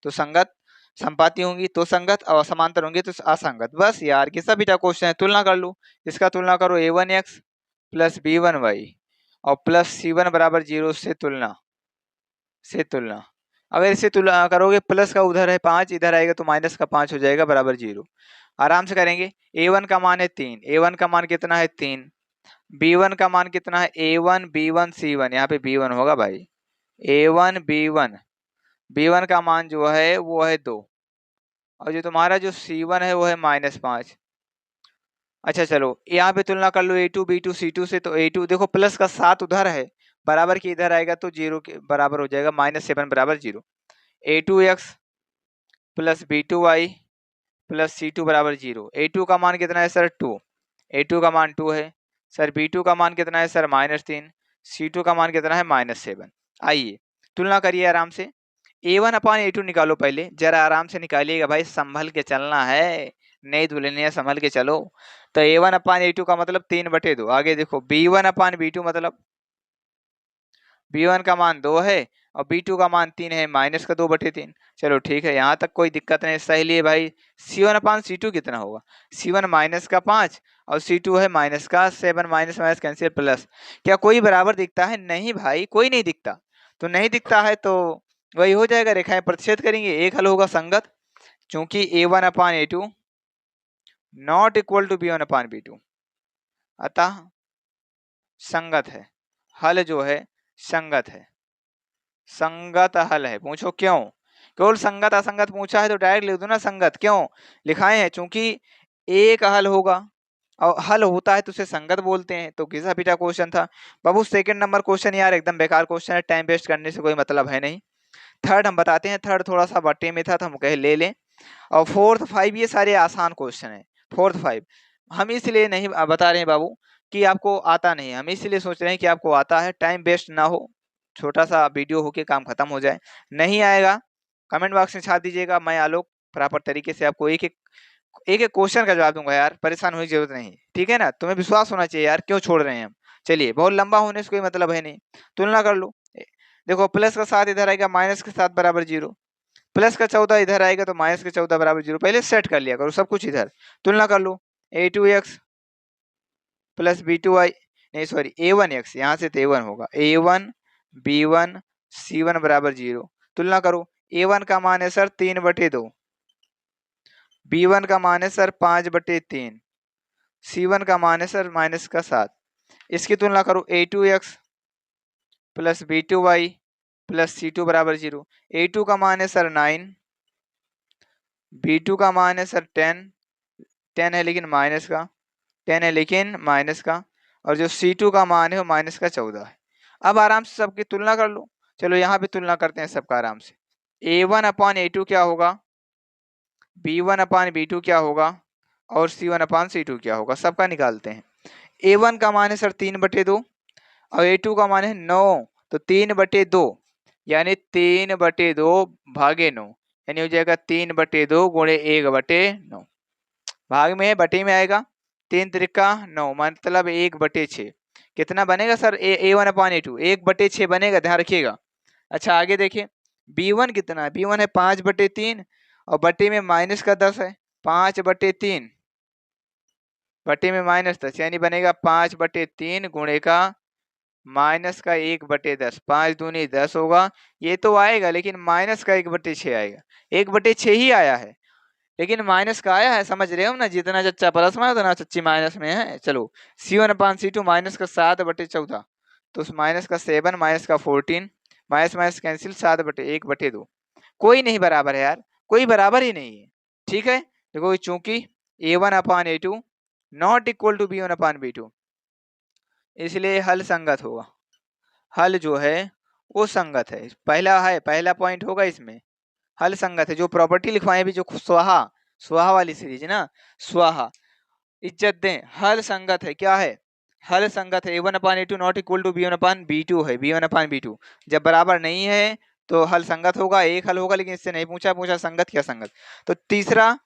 तो संगत, संपाती होंगी तो संगत, और समांतर होंगी तो असंगत। बस यार, कितना बीटा क्वेश्चन है, तुलना कर लो। इसका तुलना करो A1x प्लस B1y और प्लस C1 बराबर 0 से तुलना। अगर इसे तुलना करोगे, प्लस का उधर है 5, इधर आएगा तो माइनस का 5 हो जाएगा बराबर 0। आराम से करेंगे। A1 का मान है 3, A1 का मान कितना है 3, B1 का मान कितना है A1 B1 C1, यहाँ पे B1 होगा भाई, A1 B1, B1 का मान जो है वो है 2, और जो तुम्हारा जो C1 है वो है -5। अच्छा चलो, यहाँ पे तुलना कर लो A2 B2 C2 से। तो A2 देखो, प्लस का 7 उधर है, बराबर के इधर आएगा तो 0 के बराबर हो जाएगा, -7 बराबर 0। A2x plus B2y plus C2 बराबर 0। A2 का मान कितना है सर? 2, A2 का मान 2 है सर। B2 का मान कितना है सर? -3। C2 का मान कितना है? -7। आइए तुलना करिए आराम से। A1/A2 निकालो, पहले जरा आराम से निकालिएगा भाई, संभल के चलना है, नई दुल्हनिया संभल के चलो। तो A1/A2 का मतलब 3/2। आगे देखो, B1/B2 मतलब B1 का मान 2 है और B2 का मान 3 है, माइनस का 2/3। चलो ठीक है, यहाँ तक कोई दिक्कत नहीं, सही है भाई। C1/C2 कितना होगा? C1 माइनस का 5 और C2 है माइनस का 7, माइनस माइनस कैंसिल प्लस। क्या कोई बराबर दिखता है? नहीं भाई, कोई नहीं दिखता। तो नहीं दिखता है तो वही हो जाएगा, रेखाएं प्रतिच्छेद करेंगे, एक हल होगा संगत, क्योंकि A1/A2 not equal to B1/B2, अतः संगत है। हल जो है संगत है, संगत हल है। पूछो क्यों? केवल संगत असंगत पूछा है तो डायरेक्ट लिख दो ना संगत। क्यों लिखाए हैं? क्योंकि एक हल होगा, और हल होता है तो उसे संगत बोलते हैं। तो घिसा पीटा क्वेश्चन था बाबू। सेकंड नंबर क्वेश्चन यार एकदम बेकार क्वेश्चन है, टाइम वेस्ट करने से कोई मतलब है नहीं। थर्ड हम बताते हैं। थर्ड थोड़ा सा बट्टे में था तो हम कहे ले लें। और फोर्थ 5 ये सारे आसान क्वेश्चन है। फोर्थ 5 हम इसलिए नहीं बता रहे हैं बाबू कि आपको आता नहीं है, हम इसलिए सोच रहे हैं कि आपको आता है, टाइम वेस्ट ना हो, छोटा सा वीडियो होके काम खत्म हो जाए। नहीं आएगा कमेंट बॉक्स में छाप दीजिएगा, मैं आलोक प्रॉपर तरीके से आपको एक एक क्वेश्चन का जवाब दूंगा यार, परेशान होने की जरूरत नहीं, ठीक है ना? तुम्हें विश्वास होना चाहिए यार, क्यों छोड़ रहे हैं हम। चलिए, बहुत लंबा होने से कोई मतलब है नहीं। तुलना कर लो। देखो, प्लस का 7 इधर आएगा, माइनस के 7 बराबर 0, प्लस का 14 इधर आएगा तो माइनस के 14 बराबर 0। पहले सेट कर लिया करो सब कुछ इधर। तुलना कर लो। A2x प्लस B2y, नहीं सॉरी A1x, यहाँ से तो A1 होगा, A1 B1 C1 बराबर 0। तुलना करो। A1 का मान है सर 3/2, B1 का मान है सर 5/3, C1 का मान है सर माइनस का 7। इसकी तुलना करो। A2x plus B2y plus C2 बराबर 0। A2 का मान है सर 9, B2 का मान है सर 10 है लेकिन माइनस का, 10 है लेकिन माइनस का, और जो C2 का मान है वो माइनस का 14 है। अब आराम से सबकी तुलना कर लो। चलो यहाँ पे तुलना करते हैं सबका आराम से। A1/A2 क्या होगा, B1/B2 क्या होगा, और C1/C2 क्या होगा, सबका निकालते हैं। A1 का मान है सर 3/2 और A2 का मान है 9, तो 3/2 यानी 3/2 भागे 9, यानी हो जाएगा 3/2 गुणे 1/9। भाग में है, बटे में आएगा, 3 त्रिका 9 मतलब 1/6। कितना बनेगा सर? A1/A2 1/6 बनेगा, ध्यान रखिएगा। अच्छा आगे देखिए, B1 कितना है? B1 है 5/3 और बटे में माइनस का 10 है, 5/3 बटे में -10, यानी बनेगा 5/3 गुणे का माइनस का 1/10, 5 दूनी 10 होगा। ये तो आएगा लेकिन माइनस का 1/6 आएगा, 1/6 ही आया है लेकिन माइनस का आया है, समझ रहे हो ना, जितना चच्चा प्लस में है उतना चच्ची माइनस में है। चलो C1/C2 माइनस का 7/14, तो उस माइनस का 7 माइनस का 14, माइनस माइनस कैंसिल, 7/1/2, कोई नहीं बराबर है यार, कोई बराबर ही नहीं है। ठीक है, देखो चूंकि A1/A2 not equal to B1/B2, इसलिए हल संगत होगा। हल जो है वो संगत है, पहला पॉइंट होगा इसमें, हल संगत है। जो प्रॉपर्टी लिखवाए भी, जो स्वाहा स्वाहा वाली सीरीज ना, स्वाहा, इज्जत दें, हल संगत है। क्या है? हल संगत है। A1/A2 not equal to B1/B2 है, B1/B2 जब बराबर नहीं है तो हल संगत होगा। एक हल होगा लेकिन इससे नहीं पूछा संगत क्या संगत। तो तीसरा,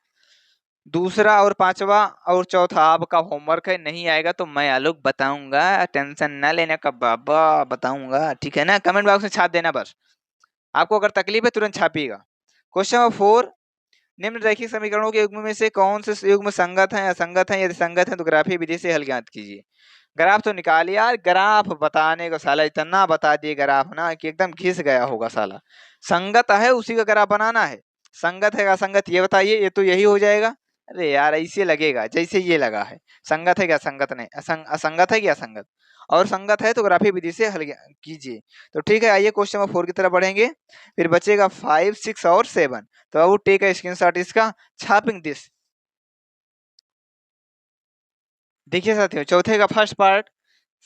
दूसरा और पांचवा और चौथा आपका होमवर्क है, नहीं आएगा तो मैं आलोक बताऊंगा, टेंशन ना लेने का बाबा, बताऊंगा, ठीक है ना। कमेंट बॉक्स में छाप देना बस, आपको अगर तकलीफ है तुरंत छापिएगा। क्वेश्चन नंबर 4, निम्न रैखिक समीकरणों के युग्म में से कौन से युग्म संगत हैं, असंगत हैं? यदि संगत हैं तो ग्राफीय विधि से हल ज्ञात कीजिए। ग्राफ तो निकाल यार, ग्राफ बताने को साला इतना बता दिए ग्राफ ना कि एकदम घिस गया होगा साला। संगत है उसी का ग्राफ बनाना है, संगत है असंगत ये बताइए, ये तो यही हो जाएगा। अरे यार ऐसे लगेगा जैसे ये लगा है, संगत है क्या संगत नहीं, असंगत है क्या संगत, और संगत है तो ग्राफीय विधि से हल कीजिए। तो ठीक है, आइए क्वेश्चन नंबर 4 की तरफ बढ़ेंगे। फिर बचेगा 5, 6 और 7। तो अब टेक अ स्क्रीनशॉट इसका, छापिंग दिस। देखिए साथियों, चौथे का फर्स्ट पार्ट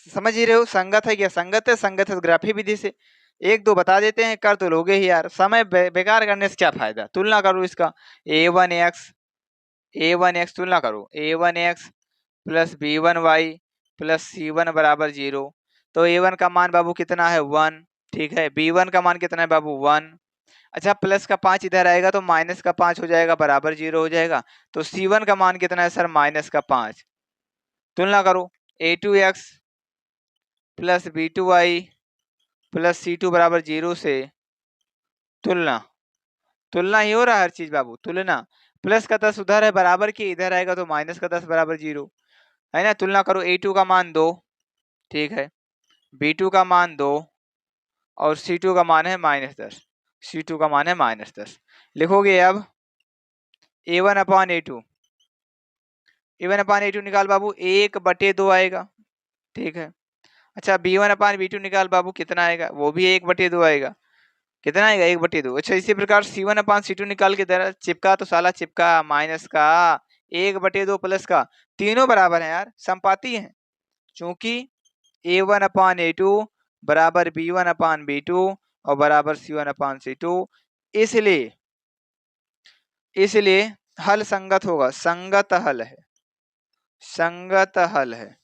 समझ ही रहे हो, संगत है क्या संगत है, संगत है तो ग्राफीय विधि से। एक दो बता देते हैं, कर तो लोगे ही यार, समय बेकार करने से क्या फायदा। तुलना करो इसका, a1x तुलना करो, a1x plus b1y plus c1 बराबर 0। तो a1 का मान बाबू कितना है 1, ठीक है, b1 का मान कितना है बाबू 1। अच्छा, प्लस का 5 इधर आएगा तो माइनस का 5 हो जाएगा, बराबर 0 हो जाएगा। तो c1 का मान कितना है सर माइनस का 5। तुलना करो, a2x plus b2y plus c2 बराबर 0 से तुलना, तुलना ही हो रहा है हर चीज बाबू, तुलना। प्लस का 10 उधर है बराबर की, इधर आएगा तो माइनस का 10 बराबर 0 है ना। तुलना करो, a2 का मान 2, ठीक है, b2 का मान 2 और c2 का मान है -10, c2 का मान है -10। लिखोगे अब a1/a2, a1/a2 निकाल बाबू, 1/2 आएगा, ठीक है। अच्छा, b1/b2 निकाल बाबू, कितना आएगा, वो भी 1/2 आएगा, कितना आएगा 1/2। अच्छा, इसी प्रकार C1/C2 निकाल के दे चिपका तो साला चिपका, माइनस का 1/2 प्लस का, तीनों बराबर है यार, संपाती हैं। चूंकि A1/A2 बराबर B1/B2 और बराबर C1/C2, इसलिए इसलिए हल संगत होगा, संगत हल है, संगत हल है।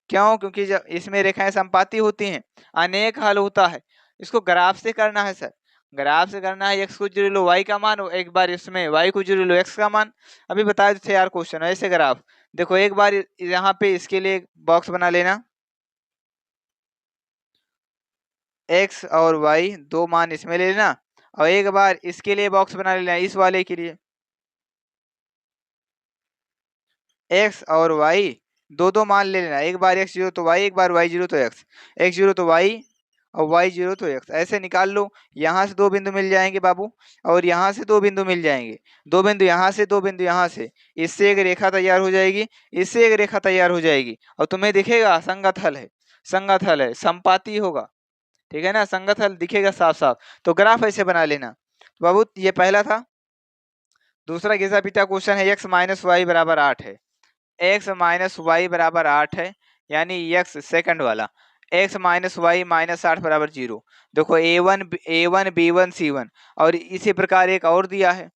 क्यों? क्योंकि जब इसमें रेखाएं संपाती होती हैं, अनेक हल होता है। इसको ग्राफ से करना है सर, ग्राफ से करना है। x को 0 लो, y का मान, एक बार इसमें y को 0 लो, x का मान। अभी बताए थे यार क्वेश्चन, ऐसे ग्राफ देखो, एक बार यहाँ पे इसके लिए बॉक्स बना लेना, x और y दो मान इसमें ले लेना, और एक बार इसके लिए बॉक्स बना लेना, इस वाले के लिए x और y दो दो मान ले लेना, एक बार x 0 तो y, एक बार y 0 तो x, x 0 तो y और y 0 तो x, ऐसे निकाल लो। यहाँ से दो बिंदु मिल जाएंगे बाबू, और यहाँ से दो बिंदु मिल जाएंगे, दो बिंदु यहाँ से, दो बिंदु यहाँ से, इससे एक रेखा तैयार हो जाएगी, इससे एक रेखा तैयार हो जाएगी, और तुम्हें दिखेगा संगत हल है, संगत हल है, संपाती होगा, ठीक है ना, संगत हल दिखेगा साफ साफ। तो ग्राफ ऐसे बना लेना। तो बाबू ये पहला था। दूसरा घिसा पीटा क्वेश्चन है, x माइनस वाई बराबर 8 है, x माइनस वाई बराबर 8 है, यानी x सेकंड वाला, x माइनस वाई माइनस 8 बराबर 0। देखो a1 b1 c1, और इसी प्रकार एक और दिया है,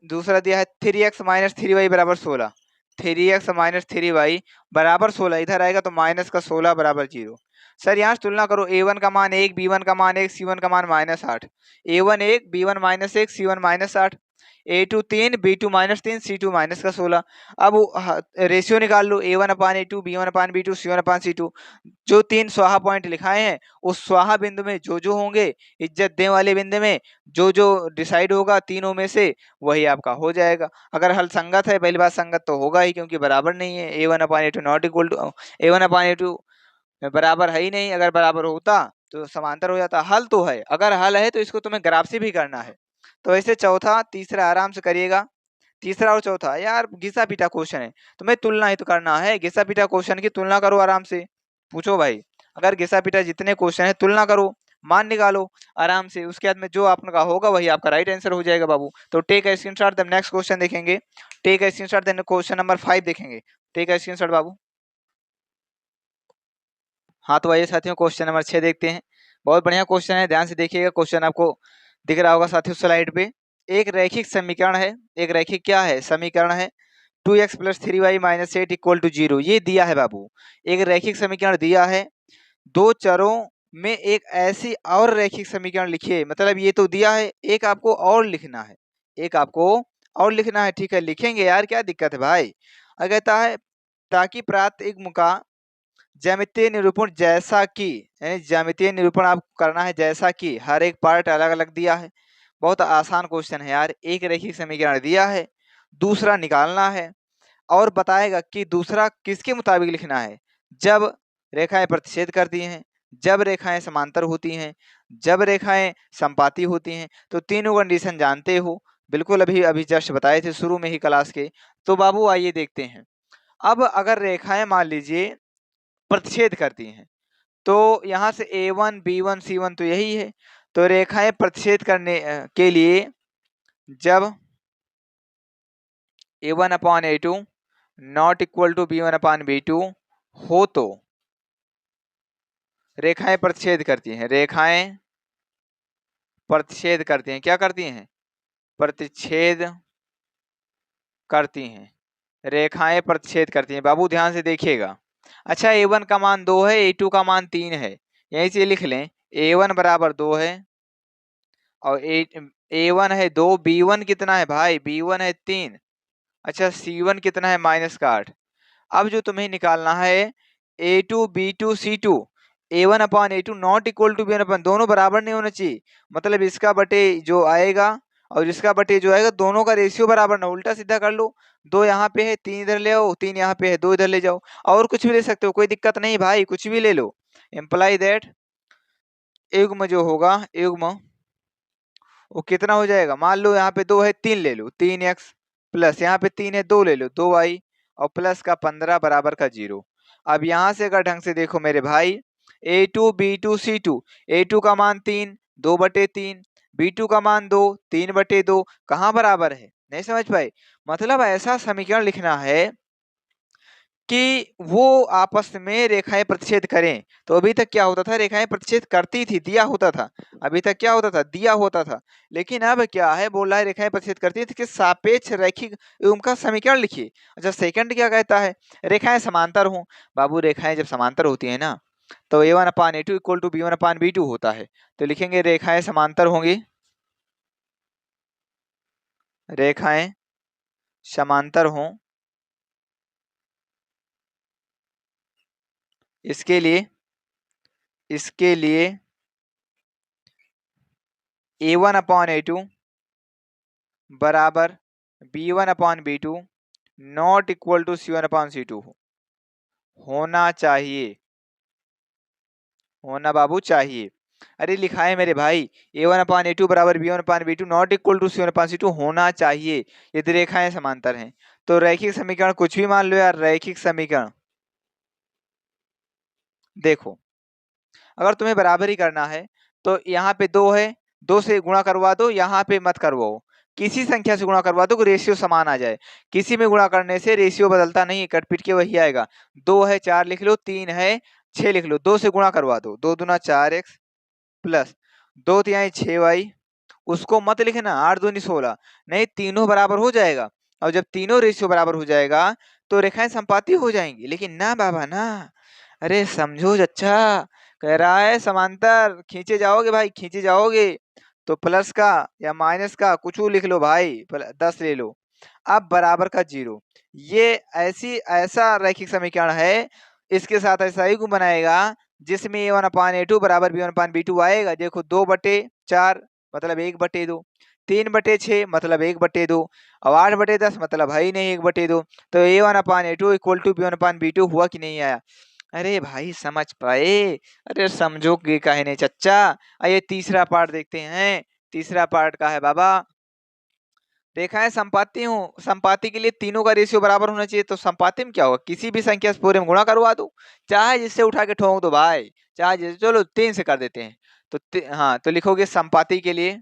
दूसरा दिया है 3x माइनस 3y बराबर 16, 3x माइनस 3y बराबर 16, इधर आएगा तो माइनस का 16 बराबर 0। सर यहाँ से तुलना करो, a1 का मान 1, b1 का मान 1, c1 का मान -8, a1 1, b1 -1, c1 -8, A2 3, B2 -3, C2 minus का 16। अब रेशियो निकाल लो, A1/A2, B1/B2, C1/C2। जो 3 स्वाहा पॉइंट लिखाए हैं उस स्वाहा बिंदु में जो होंगे, इज्जत देने वाले बिंदु में जो डिसाइड होगा तीनों में से, वही आपका हो जाएगा। अगर हल संगत है, पहली बात संगत तो होगा ही क्योंकि बराबर नहीं है। A1/A2 not equal to A1/A2 बराबर है ही नहीं। अगर बराबर होता तो समांतर हो जाता। हल तो है, अगर हल है तो इसको तुम्हें ग्राफ से भी करना है। तो ऐसे चौथा तीसरा आराम से करिएगा। तीसरा और चौथा यार घिसा पीटा क्वेश्चन है, तुम्हें तुलना ही तो करना है। घिसा पीटा क्वेश्चन की तुलना करो आराम से, पूछो भाई। अगर घिसा पीटा जितने क्वेश्चन है तुलना करो, मान निकालो आराम से, उसके बाद में जो आपका होगा वही आपका राइट आंसर हो जाएगा बाबू। तो take a screenshot, then next question देखेंगे। Take a screenshot, then question number 5 देखेंगे। टेक अ स्क्रीनशॉट बाबू। हाँ तो आइए साथियों क्वेश्चन नंबर 6 देखते हैं। बहुत बढ़िया क्वेश्चन है, ध्यान से देखिएगा। क्वेश्चन आपको दिख रहा होगा साथियों स्लाइड पे। एक रैखिक समीकरण है, एक रैखिक क्या है, समीकरण है। 2x + 3y - 8 = 0, ये दिया है बाबू। एक रैखिक समीकरण दिया है, दो चरों में एक ऐसी और रैखिक समीकरण लिखिए। मतलब ये तो दिया है, एक आपको और लिखना है, एक आपको और लिखना है। ठीक है, लिखेंगे यार, क्या दिक्कत है भाई। अगर कहता है ताकि प्राप्त एक का ज्यामितीय निरूपण जैसा कि, यानी ज्यामितीय निरूपण आपको करना है जैसा कि, हर एक पार्ट अलग अलग दिया है। बहुत आसान क्वेश्चन है यार। एक रैखिक समीकरण दिया है, दूसरा निकालना है, और बताएगा कि दूसरा किसके मुताबिक लिखना है। जब रेखाएं प्रतिच्छेद करती हैं, जब रेखाएं समांतर होती हैं, जब रेखाएं संपाती होती हैं। तो तीनों कंडीशन जानते हो, बिल्कुल अभी अभी जस्ट बताए थे शुरू में ही क्लास के। तो बाबू आइए देखते हैं। अब अगर रेखाएं मान लीजिए प्रतिच्छेद करती हैं, तो यहाँ से A1 B1 C1 तो यही है। तो रेखाएं प्रतिच्छेद करने के लिए जब A1/A2 not equal to B1/B2 हो तो रेखाएं प्रतिच्छेद करती हैं। रेखाएं प्रतिच्छेद करती हैं, क्या करती हैं, प्रतिच्छेद करती हैं। रेखाएं प्रतिच्छेद करती हैं बाबू, ध्यान से देखिएगा। अच्छा A1 का मान 2 है, A2 का मान 3 है, यहीं से लिख लें। A1 बराबर 2 है और A1 है 2, B1 कितना है भाई, B1 है 3। अच्छा C1 कितना है, -8। अब जो तुम्हें निकालना है A2 B2 C2, A1/A2 not equal to B1, दोनों बराबर नहीं होना चाहिए। मतलब इसका बटे जो आएगा और इसका बटे जो आएगा, दोनों का रेशियो बराबर ना, उल्टा सीधा कर लो। 2 यहाँ पे है, 3 इधर ले आओ, 3 यहाँ पे है, 2 इधर ले जाओ। और कुछ भी ले सकते हो, कोई दिक्कत नहीं भाई, कुछ भी ले लो। इम्प्लाई दैट युग्म जो होगा, युग्म वो कितना हो जाएगा। मान लो यहाँ पे 2 है, 3 ले लो, 3x प्लस यहाँ पे 3 है, 2 ले लो, 2y और प्लस का 15 बराबर का 0। अब यहाँ से अगर ढंग से देखो मेरे भाई, A2 B2 C2, A2 का मान 3, 2/3, B2 का मान 2, 3/2, कहाँ बराबर है, नहीं समझ पाए। मतलब ऐसा समीकरण लिखना है कि वो आपस में रेखाएं प्रतिच्छेद करें। तो अभी तक क्या होता था, रेखाएं प्रतिच्छेद करती थी, दिया होता था। अभी तक क्या होता था, दिया होता था। लेकिन अब क्या है, बोल रहा है रेखाएं प्रतिच्छेद करती है, तो सापेक्ष रैखिक युग्म का समीकरण लिखिए। अच्छा सेकंड क्या कहता है, रेखाएं समांतर हों। बाबू रेखाएं जब समांतर होती है ना, तो A1/A2 इक्वल टू B1/B2 होता है। तो लिखेंगे रेखाएं समांतर होंगी, रेखाएं समांतर हों, इसके लिए A1/A2 बराबर B1/B2 not equal to C1/C2 होना चाहिए, होना बाबू चाहिए। अरे लिखा है मेरे भाई, A1/A2 बराबर B1/B2 not equal to C1/C2 होना चाहिए यदि रेखाएं समांतर हैं। तो रैखिक समीकरण कुछ भी मान लो यार, रैखिक समीकरण देखो, अगर तुम्हें बराबरी करना है तो यहाँ पे 2 है, 2 से गुणा करवा दो, यहाँ पे मत करवाओ, किसी संख्या से गुणा करवा दो, रेशियो समान आ जाए। किसी में गुणा करने से रेशियो बदलता नहीं, कट पीट के वही आएगा। 2 है 4 लिख लो, 3 है 6 लिख लो, 2 से गुणा करवा दो, 2 दूना 4x प्लस 2 तिहाई 6y। उसको मत लिखना 8 दूनी 16, नहीं तीनों बराबर हो जाएगा। और जब तीनों रेशियो बराबर हो जाएगा तो रेखाएं संपाती हो जाएंगी। लेकिन ना बाबा ना, अरे समझो अच्छा, कह रहा है समांतर खींचे जाओगे भाई, खींचे जाओगे। तो प्लस का या माइनस का कुछ लिख लो भाई, 10 ले लो। अब बराबर का 0, ये ऐसा रैखिक समीकरण है, इसके साथ ऐसा ही गुण बनाएगा जिसमें a1/a2 बराबर b1/b2 आएगा। देखो 2/4 मतलब 1/2, 3/6 मतलब 1/2, अब 8/10 मतलब है ही नहीं 1/2। तो a1/a2 इक्वल टू b1/b2 हुआ कि नहीं आया? अरे भाई समझ पाए? अरे समझोगे काहे नहीं चच्चा? आइए तीसरा पार्ट देखते हैं। तीसरा पार्ट का है बाबा, देखा है संपाती हूँ, संपाती के लिए तीनों का रेशियो बराबर होना चाहिए। तो संपाती में क्या होगा, किसी भी संख्या से पूरे में गुणा करवा दो, चाहे जिससे उठा के ठोक दो भाई, चाहे जिससे, चलो 3 से कर देते हैं। तो हाँ, तो लिखोगे संपाती के लिए,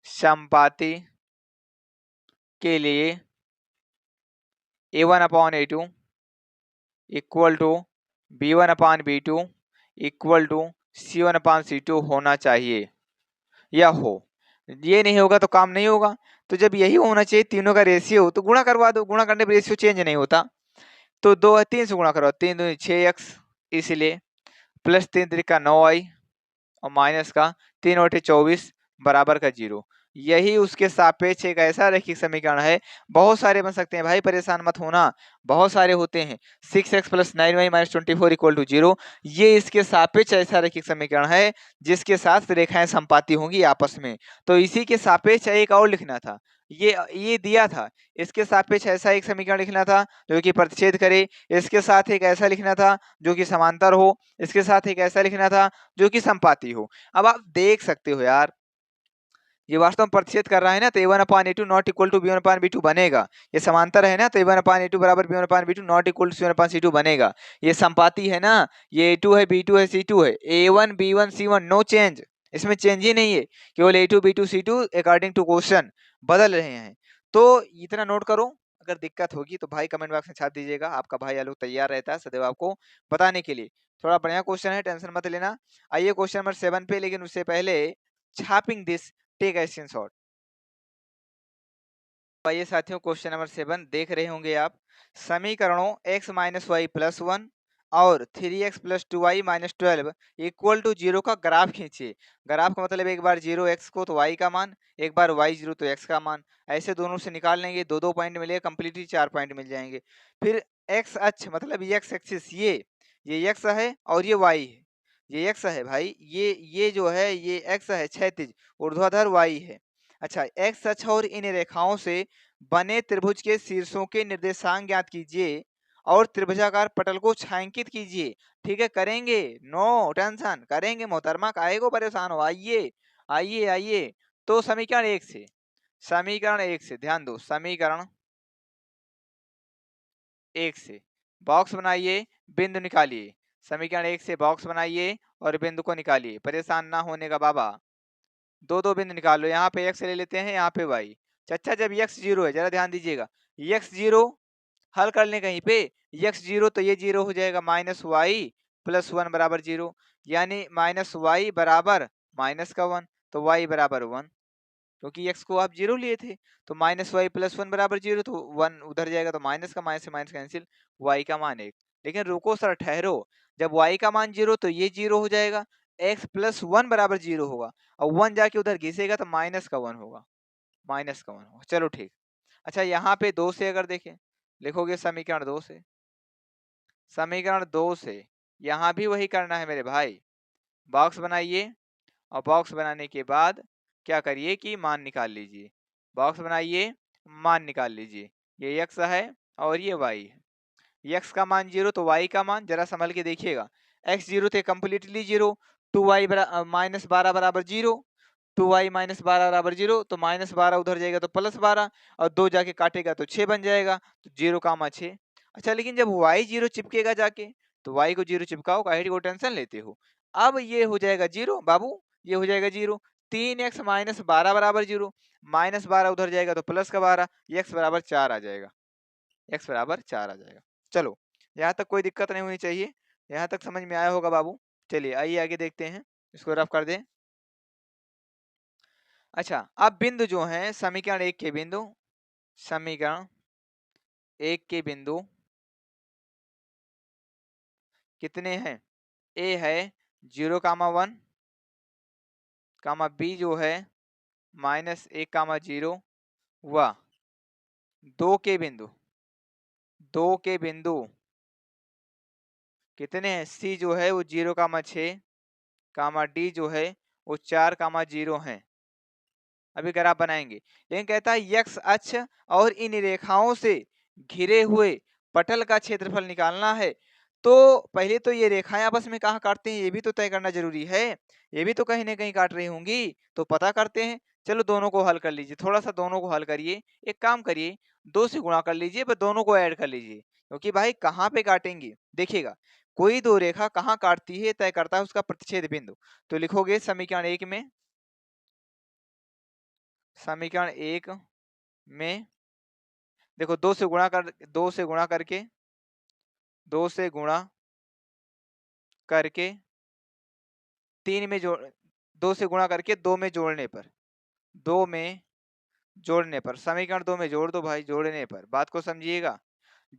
संपाती के लिए a1/a2 equal to b1/b2 equal to c1/c2 होना चाहिए या हो। ये नहीं होगा तो काम नहीं होगा। तो जब यही होना चाहिए तीनों का रेशियो, तो गुणा करवा दो, गुणा करने पर रेशियो चेंज नहीं होता। तो 2 है 3 से गुणा करो, 3 दूनी 6x, इसलिए प्लस 3 त्रिका 9y और माइनस का 3/24 बराबर का 0। यही उसके सापेक्ष एक ऐसा रैखिक समीकरण है, बहुत सारे बन सकते हैं भाई, परेशान मत होना, बहुत सारे होते हैं। 6x + 9y - 24 इक्वल टू 0, ये इसके सापेक्ष ऐसा रैखिक समीकरण है जिसके साथ रेखाएं संपाती होंगी आपस में। तो इसी के सापेक्ष एक और लिखना था, ये दिया था, इसके सापेक्ष ऐसा एक समीकरण लिखना था जो कि प्रतिच्छेद करे, इसके साथ एक ऐसा लिखना था जो कि समांतर हो, इसके साथ एक ऐसा लिखना था जो कि संपाती हो। अब आप देख सकते हो यार, ये वास्तव में प्रतिच्छेद कर रहा है ना, तो a1/a2 not equal to b1/b2 बनेगा। ये समांतर है ना, तो a1/a2 बराबर b1/b2 not equal to c1/c2 बनेगा। ये संपाती है ना, ये a2 है, b2 है, c2 है, a1 b1 c1 no change, इसमें चेंज ही नहीं है, केवल a2 b2 c2 according to question बदल रहे हैं। तो इतना नोट करो, अगर दिक्कत होगी तो भाई कमेंट बॉक्स में छाप दीजिएगा, आपका भाई आलोक तैयार रहता है सदैव आपको बताने के लिए। थोड़ा बढ़िया क्वेश्चन है, टेंशन मत लेना। आइए क्वेश्चन नंबर 7 पे, लेकिन उससे पहले छापिंग दिस, टेक ए स्क्रीनशॉट। आइए साथियों, क्वेश्चन नंबर 7 देख रहे होंगे आप। समीकरणों x - y + 1 और 3x + 2y - 12 इक्वल टू 0 का ग्राफ खींचिए। ग्राफ का मतलब एक बार 0 x को तो y का मान, एक बार y 0 तो x का मान, ऐसे दोनों से निकाल लेंगे, दो दो पॉइंट मिलेगा, कंप्लीटली 4 पॉइंट मिल जाएंगे। फिर x अक्ष मतलब x एक्सिस, ये x है और ये y है, ये x है भाई, ये जो है ये x है क्षैतिज, ऊर्ध्वाधर y है। अच्छा, एक्स अक्ष और इन रेखाओं से बने त्रिभुज के शीर्षों के निर्देशांक ज्ञात कीजिए और त्रिभुजाकार पटल को छायांकित कीजिए। ठीक है, करेंगे, नो टेंशन, करेंगे मोहतरमा, काहे को परेशान हो, आइए आइए आइए। तो समीकरण एक से ध्यान दो, समीकरण एक से बॉक्स बनाइए, बिंदु निकालिए। समीकरण एक से बॉक्स बनाइए और बिंदु को निकालिए, परेशान ना होने का बाबा। दो दो बिंदु निकाल लो, यहाँ पे x ले लेते हैं, यहाँ पे y। अच्छा, जब x 0 है, जरा ध्यान दीजिएगा, x 0 हल कर लें कहीं पे, x 0 तो ये 0 हो जाएगा, -y + 1 बराबर 0, यानी -y बराबर माइनस का 1, तो y बराबर 1, क्योंकि x को आप 0 लिए थे। तो -y + 1 बराबर 0, तो 1 उधर जाएगा, तो माइनस का माइनस से माइनस कैंसिल, y का मान 1। लेकिन रुको सर, ठहरो, जब y का मान 0 तो ये 0 हो जाएगा, x + 1 बराबर 0 होगा, और 1 जाके उधर घिसेगा तो माइनस का 1 होगा, माइनस का 1 होगा। चलो ठीक। अच्छा, यहाँ पे 2 से अगर देखें, लिखोगे समीकरण 2 से, समीकरण 2 से यहाँ भी वही करना है मेरे भाई, बॉक्स बनाइए और बॉक्स बनाने के बाद क्या करिए कि मान निकाल लीजिए। बॉक्स बनाइए, मान निकाल लीजिए, ये x है और ये y है। x का मान 0 तो y का मान, जरा संभल के देखिएगा, x 0 थे कंप्लीटली 0, 2y -12 बराबर 0, 2y -12 बराबर 0, तो -12 उधर जाएगा तो +12, और 2 जाके काटेगा तो 6 बन जाएगा, तो 0 कामा 6। अच्छा, लेकिन जब y 0 चिपकेगा जाके, तो y को 0 चिपकाओ, काहे को टेंशन लेते हो। अब ये हो जाएगा 0 बाबू, ये हो जाएगा 0, 3x - 12 बराबर 0, -12 उधर जाएगा तो प्लस का 12, x बराबर 4 आ जाएगा, x बराबर 4 आ जाएगा। चलो, यहाँ तक कोई दिक्कत नहीं होनी चाहिए, यहाँ तक समझ में आया होगा बाबू। चलिए आइए आगे देखते हैं, इसको रफ कर दें। अच्छा, अब बिंदु जो है समीकरण एक के बिंदु, समीकरण एक के बिंदु कितने हैं, ए है 0, 1 कामा बी जो है -1, 0 व 2 के बिंदु कितने हैं? सी जो है वो 0, 6, डी जो है वो 4, 0 है। अभी ग्राफ बनाएंगे, लेकिन कहता है यक्स अक्ष और इन रेखाओं से घिरे हुए पटल का क्षेत्रफल निकालना है। तो पहले तो ये रेखाएं आपस में कहाँ काटते हैं ये भी तो तय करना जरूरी है। ये भी तो कहीं ना कहीं काट रही होंगी, तो पता करते हैं। चलो दोनों को हल कर लीजिए, थोड़ा सा दोनों को हल करिए। एक काम करिए, 2 से गुणा कर लीजिए, बस दोनों को ऐड कर लीजिए, क्योंकि भाई कहाँ पे काटेंगे देखिएगा। कोई दो रेखा कहाँ काटती है तय करता है उसका प्रतिच्छेद बिंदु। तो लिखोगे समीकरण 1 में, समीकरण 1 में देखो 2 से गुणा कर, 2 से गुणा करके 2 से गुणा करके 3 में जोड़, 2 से गुणा करके 2 में जोड़ने पर, 2 में जोड़ने पर समीकरण 2 में जोड़ दो भाई, जोड़ने पर बात को समझिएगा।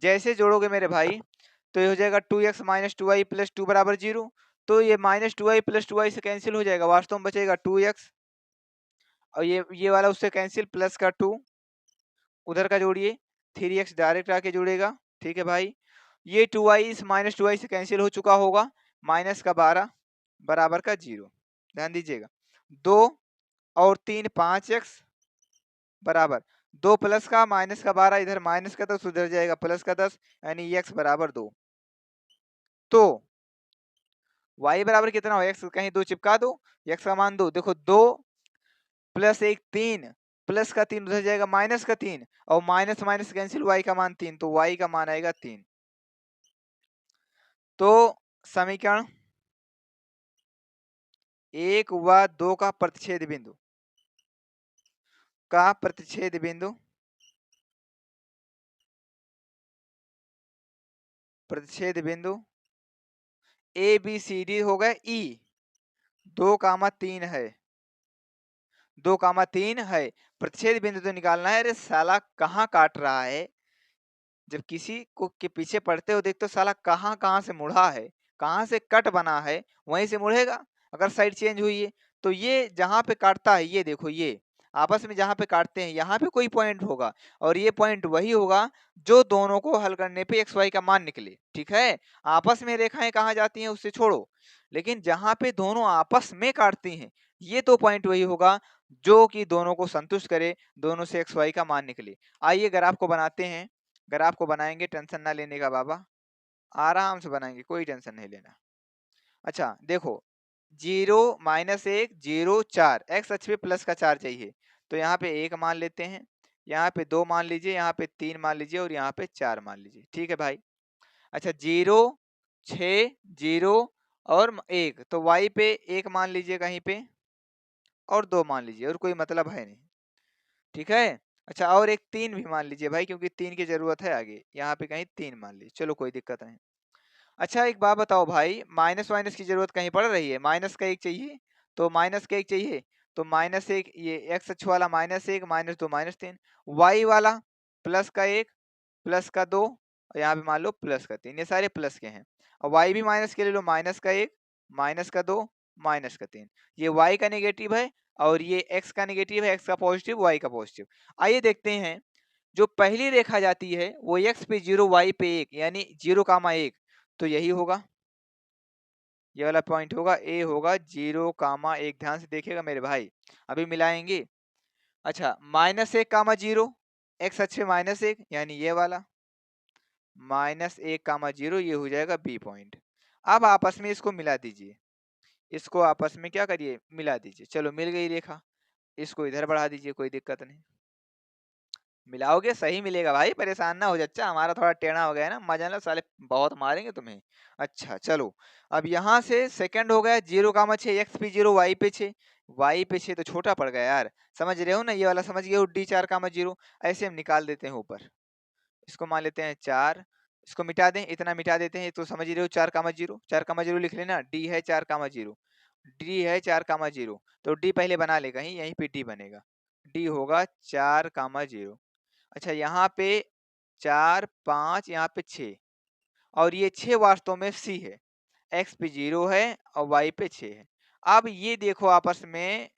जैसे जोड़ोगे मेरे भाई तो ये हो जाएगा 2x - 2y + 2 = 0। तो ये -2y + 2y से कैंसिल हो जाएगा, वास्तव में बचेगा 2x, और ये वाला उससे कैंसिल, प्लस का 2 उधर का जोड़िए, 3x डायरेक्ट आके जुड़ेगा। ठीक है भाई, ये 2y इस -2y से कैंसिल हो चुका होगा, -12 बराबर का 0। ध्यान दीजिएगा, 2 और 3 5x बराबर 2 प्लस का -12 इधर -10 उधर जाएगा +10, यानी x बराबर 2। तो y बराबर कितना हो, x कहीं 2 चिपका दो, x का मान 2, देखो 2 + 1 3, प्लस का 3 उधर जाएगा -3, और माइनस माइनस कैंसिल, y का मान 3, तो y का मान आएगा 3। तो समीकरण 1 व 2 का प्रतिच्छेद बिंदु ए बी सी डी हो गए ई, 2, 3 है, 2, 3 है। प्रतिच्छेद बिंदु तो निकालना है। अरे साला कहाँ काट रहा है, जब किसी को के पीछे पड़ते हो देखते हो साला कहाँ कहाँ से मुड़ा है, कहाँ से कट बना है वहीं से मुड़ेगा। अगर साइड चेंज हुई है तो ये जहाँ पे काटता है, ये देखो, ये आपस में जहाँ पे काटते हैं यहाँ पे कोई पॉइंट होगा, और ये पॉइंट वही होगा जो दोनों को हल करने पे एक्स वाई का मान निकले। ठीक है, आपस में रेखाएं कहाँ जाती हैं उससे छोड़ो, लेकिन जहाँ पे दोनों आपस में काटती हैं ये तो पॉइंट वही होगा जो कि दोनों को संतुष्ट करे, दोनों से एक्स वाई का मान निकले। आइए ग्राफ को बनाते हैं। ग्राफ को बनाएंगे, टेंशन ना लेने का बाबा, आराम से बनाएंगे, कोई टेंशन नहीं लेना। अच्छा देखो, 0 -1 0 4, एक्स अक्ष पे प्लस का 4 चाहिए, तो यहाँ पे 1 मान लेते हैं, यहाँ पे 2 मान लीजिए, यहाँ पे 3 मान लीजिए, और यहाँ पे 4 मान लीजिए। ठीक है भाई। अच्छा 0 6 0 और 1, तो y पे 1 मान लीजिए कहीं पे, और 2 मान लीजिए, और कोई मतलब है नहीं। ठीक है। अच्छा और एक 3 भी मान लीजिए भाई, क्योंकि 3 की जरूरत है आगे, यहाँ पे कहीं 3 मान लीजिए, चलो कोई दिक्कत नहीं। अच्छा एक बात बताओ भाई, माइनस वाइनस की जरूरत कहीं पड़ रही है, माइनस का 1 चाहिए, तो माइनस का 1 चाहिए, तो -1, ये एक्स अक्ष वाला -1 -2 -3, वाई वाला प्लस का 1 प्लस का 2, और यहाँ पे मान लो प्लस का 3, ये सारे प्लस के हैं। और वाई भी माइनस के ले लो, -1 -2 -3, ये वाई का नेगेटिव है, और ये एक्स का नेगेटिव है, एक्स का पॉजिटिव, वाई का पॉजिटिव। आइए देखते हैं, जो पहली रेखा जाती है वो एक्स पे 0 वाई पे 1, यानी 0, 1, तो यही होगा, ये वाला पॉइंट होगा, ए होगा 0, 1। ध्यान से देखिएगा मेरे भाई, अभी मिलाएंगे। अच्छा -1, 0, एक्स अक्ष पे -1, यानी ये वाला -1, 0, ये हो जाएगा बी पॉइंट। अब आपस में इसको मिला दीजिए, इसको आपस में क्या करिए, मिला दीजिए। चलो मिल गई रेखा, इसको इधर बढ़ा दीजिए, कोई दिक्कत नहीं। मिलाओगे सही मिलेगा भाई, परेशान ना हो जा, हमारा थोड़ा टेढ़ा हो गया है ना, मजा ना साले, बहुत मारेंगे तुम्हें। अच्छा चलो, अब यहाँ से सेकंड हो गया 0, 6, एक्स पे 0 वाई पे 6, वाई पे 6 तो छोटा पड़ गया यार, समझ रहे हो ना, ये वाला समझ गए हो, डी 4, 0, ऐसे हम निकाल देते हैं ऊपर, इसको मान लेते हैं 4, इसको मिटा दें, इतना मिटा देते हैं, तो समझ रहे हो 4, 0, 4, 0 लिख लेना, डी है 4, 0, डी है 4, 0, तो डी पहले बना ले कहीं, यहीं पे डी बनेगा, डी होगा 4, 0। अच्छा यहाँ पे 4 5, यहाँ पे 6, और ये 6 वास्तव में सी है, एक्स पे 0 है और वाई पे 6 है। अब ये देखो आपस में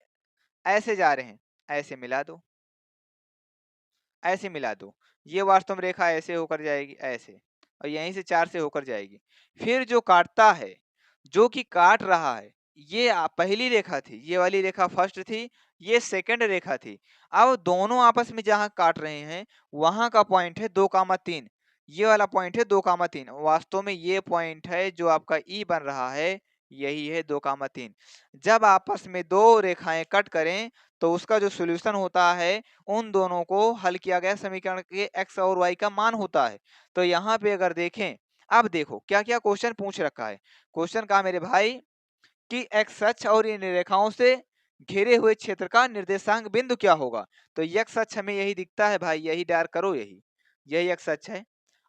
ऐसे जा रहे हैं, ऐसे मिला दो, ऐसे मिला दो। ये वास्तव रेखा ऐसे होकर जाएगी ऐसे, और यहीं से 4 से होकर जाएगी। फिर जो काटता है, जो कि काट रहा है, ये पहली रेखा थी, ये वाली रेखा फर्स्ट थी, ये सेकंड रेखा थी। अब दोनों आपस में जहां काट रहे हैं वहां का पॉइंट है 2,3। ये वाला पॉइंट है 2,3। वास्तव में ये पॉइंट है जो आपका ई बन रहा है, यही है 2,3। जब आपस में दो रेखाएं कट करें तो उसका जो सोल्यूशन होता है, उन दोनों को हल किया गया समीकरण के x और y का मान होता है। तो यहाँ पे अगर देखें, अब देखो क्या क्या क्वेश्चन पूछ रखा है। क्वेश्चन कहा मेरे भाई कि x अक्ष और इन रेखाओं से घिरे हुए क्षेत्र का निर्देशांक बिंदु क्या होगा। तो x अक्ष हमें यही दिखता है भाई, यही डार्क करो, यही यही x अक्ष है,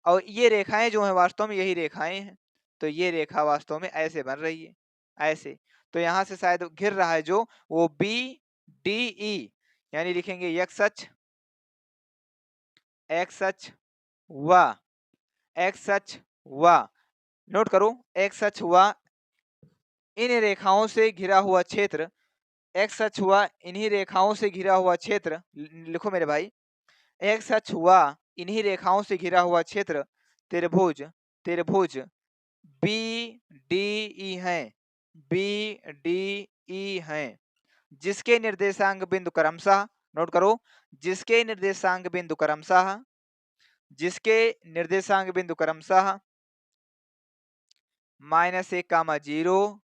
और ये रेखाएं जो है वास्तव में यही रेखाएं हैं। तो ये रेखा वास्तव में ऐसे बन रही है, ऐसे। तो यहाँ से शायद घिर रहा है जो, वो बी डी ई, यानी लिखेंगे x अक्ष, x अक्ष व x अक्ष व, नोट करो, x अक्ष व इन रेखाओं से घिरा हुआ क्षेत्र, x अक्ष हुआ इन्हीं रेखाओं से घिरा हुआ क्षेत्र, लिखो मेरे भाई, x अक्ष हुआ इन्हीं रेखाओं से घिरा हुआ क्षेत्र त्रिभुज, त्रिभुज बी डी ई है, बी डी ई है, जिसके निर्देशांक बिंदु क्रमशः, नोट करो, जिसके निर्देशांक बिंदु क्रमशः, जिसके निर्देशांक बिंदु क्रमशः -1,0,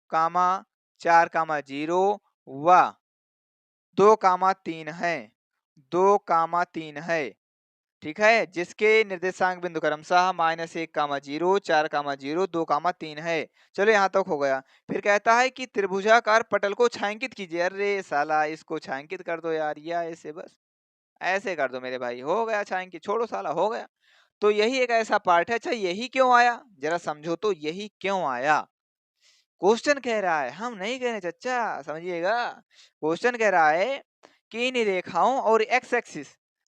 4,0 व 2,3 है, 2,3 है। ठीक है, जिसके निर्देशांक बिंदु क्रमशः -1,0, 4,0, 2,3 है। चलो यहाँ तक हो गया। फिर कहता है कि त्रिभुजाकार पटल को छायांकित कीजिए। अरे साला, इसको छायांकित कर दो यार, या ऐसे, बस ऐसे कर दो मेरे भाई, हो गया छायांकित, छोड़ो साला, हो गया। तो यही एक ऐसा पार्ट है। अच्छा, यही क्यों आया, जरा समझो तो, यही क्यों आया। क्वेश्चन कह रहा है, हम नहीं कह रहे चच्चा, समझिएगा। क्वेश्चन कह रहा है कि इन रेखाओं और एक्स एक्सिस,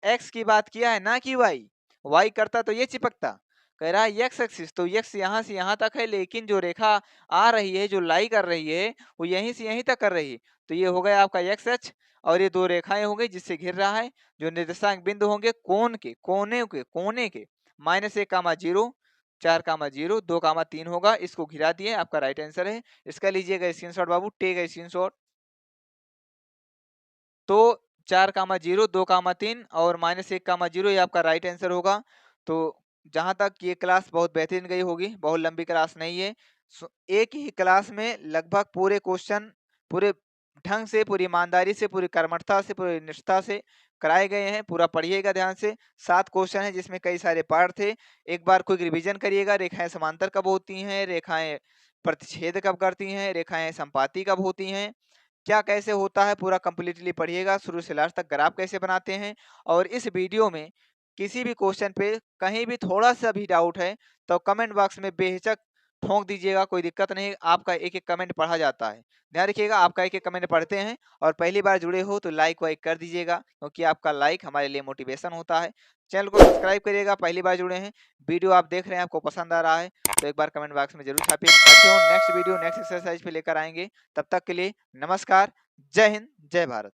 एक्स की बात किया है ना कि वाई, वाई करता तो ये चिपकता। कह रहा है एक्स एक्सिस, तो एक्स यहाँ से यहाँ तक है, लेकिन जो रेखा आ रही है, जो लाई कर रही है, वो यहीं से यहीं तक कर रही है। तो ये हो गया आपका एक्स अक्ष, और ये दो रेखाएं होंगी जिससे घिर रहा है। जो निर्देशांक बिंदु होंगे कोण के, कोने के -1,0, 4,0, 2,3 होगा। इसको घिरा दिए, आपका राइट आंसर है। इसका लीजिएगा स्क्रीनशॉट बाबू, टेक स्क्रीनशॉट। तो 4,0, 2,3 और -1,0, ये आपका राइट आंसर होगा। तो जहां तक ये क्लास बहुत बेहतरीन गई होगी, बहुत लंबी क्लास नहीं है। एक ही क्लास में लगभग पूरे क्वेश्चन पूरे ढंग से, पूरी ईमानदारी से, पूरी कर्मठता से, पूरी निष्ठा से कराए गए हैं। पूरा पढ़िएगा ध्यान से। 7 क्वेश्चन है जिसमें कई सारे पार्ट थे। एक बार क्विक रिवीजन करिएगा। रेखाएं समांतर कब होती हैं, रेखाएं प्रतिच्छेद कब करती हैं, रेखाएं संपाती कब होती हैं, क्या कैसे होता है, पूरा कंप्लीटली पढ़िएगा शुरू से लास्ट तक। ग्राफ कैसे बनाते हैं, और इस वीडियो में किसी भी क्वेश्चन पे कहीं भी थोड़ा सा भी डाउट है तो कमेंट बॉक्स में बेहिचक ठोक दीजिएगा, कोई दिक्कत नहीं। आपका एक एक कमेंट पढ़ा जाता है, ध्यान रखिएगा, आपका एक एक कमेंट पढ़ते हैं। और पहली बार जुड़े हो तो लाइक वाइक कर दीजिएगा, क्योंकि आपका लाइक हमारे लिए मोटिवेशन होता है। चैनल को सब्सक्राइब करिएगा, पहली बार जुड़े हैं। वीडियो आप देख रहे हैं, आपको पसंद आ रहा है तो एक बार कमेंट बॉक्स में जरूर छापिए। नेक्स्ट वीडियो नेक्स्ट एक्सरसाइज पे लेकर आएंगे। तब तक के लिए नमस्कार, जय हिंद, जय भारत।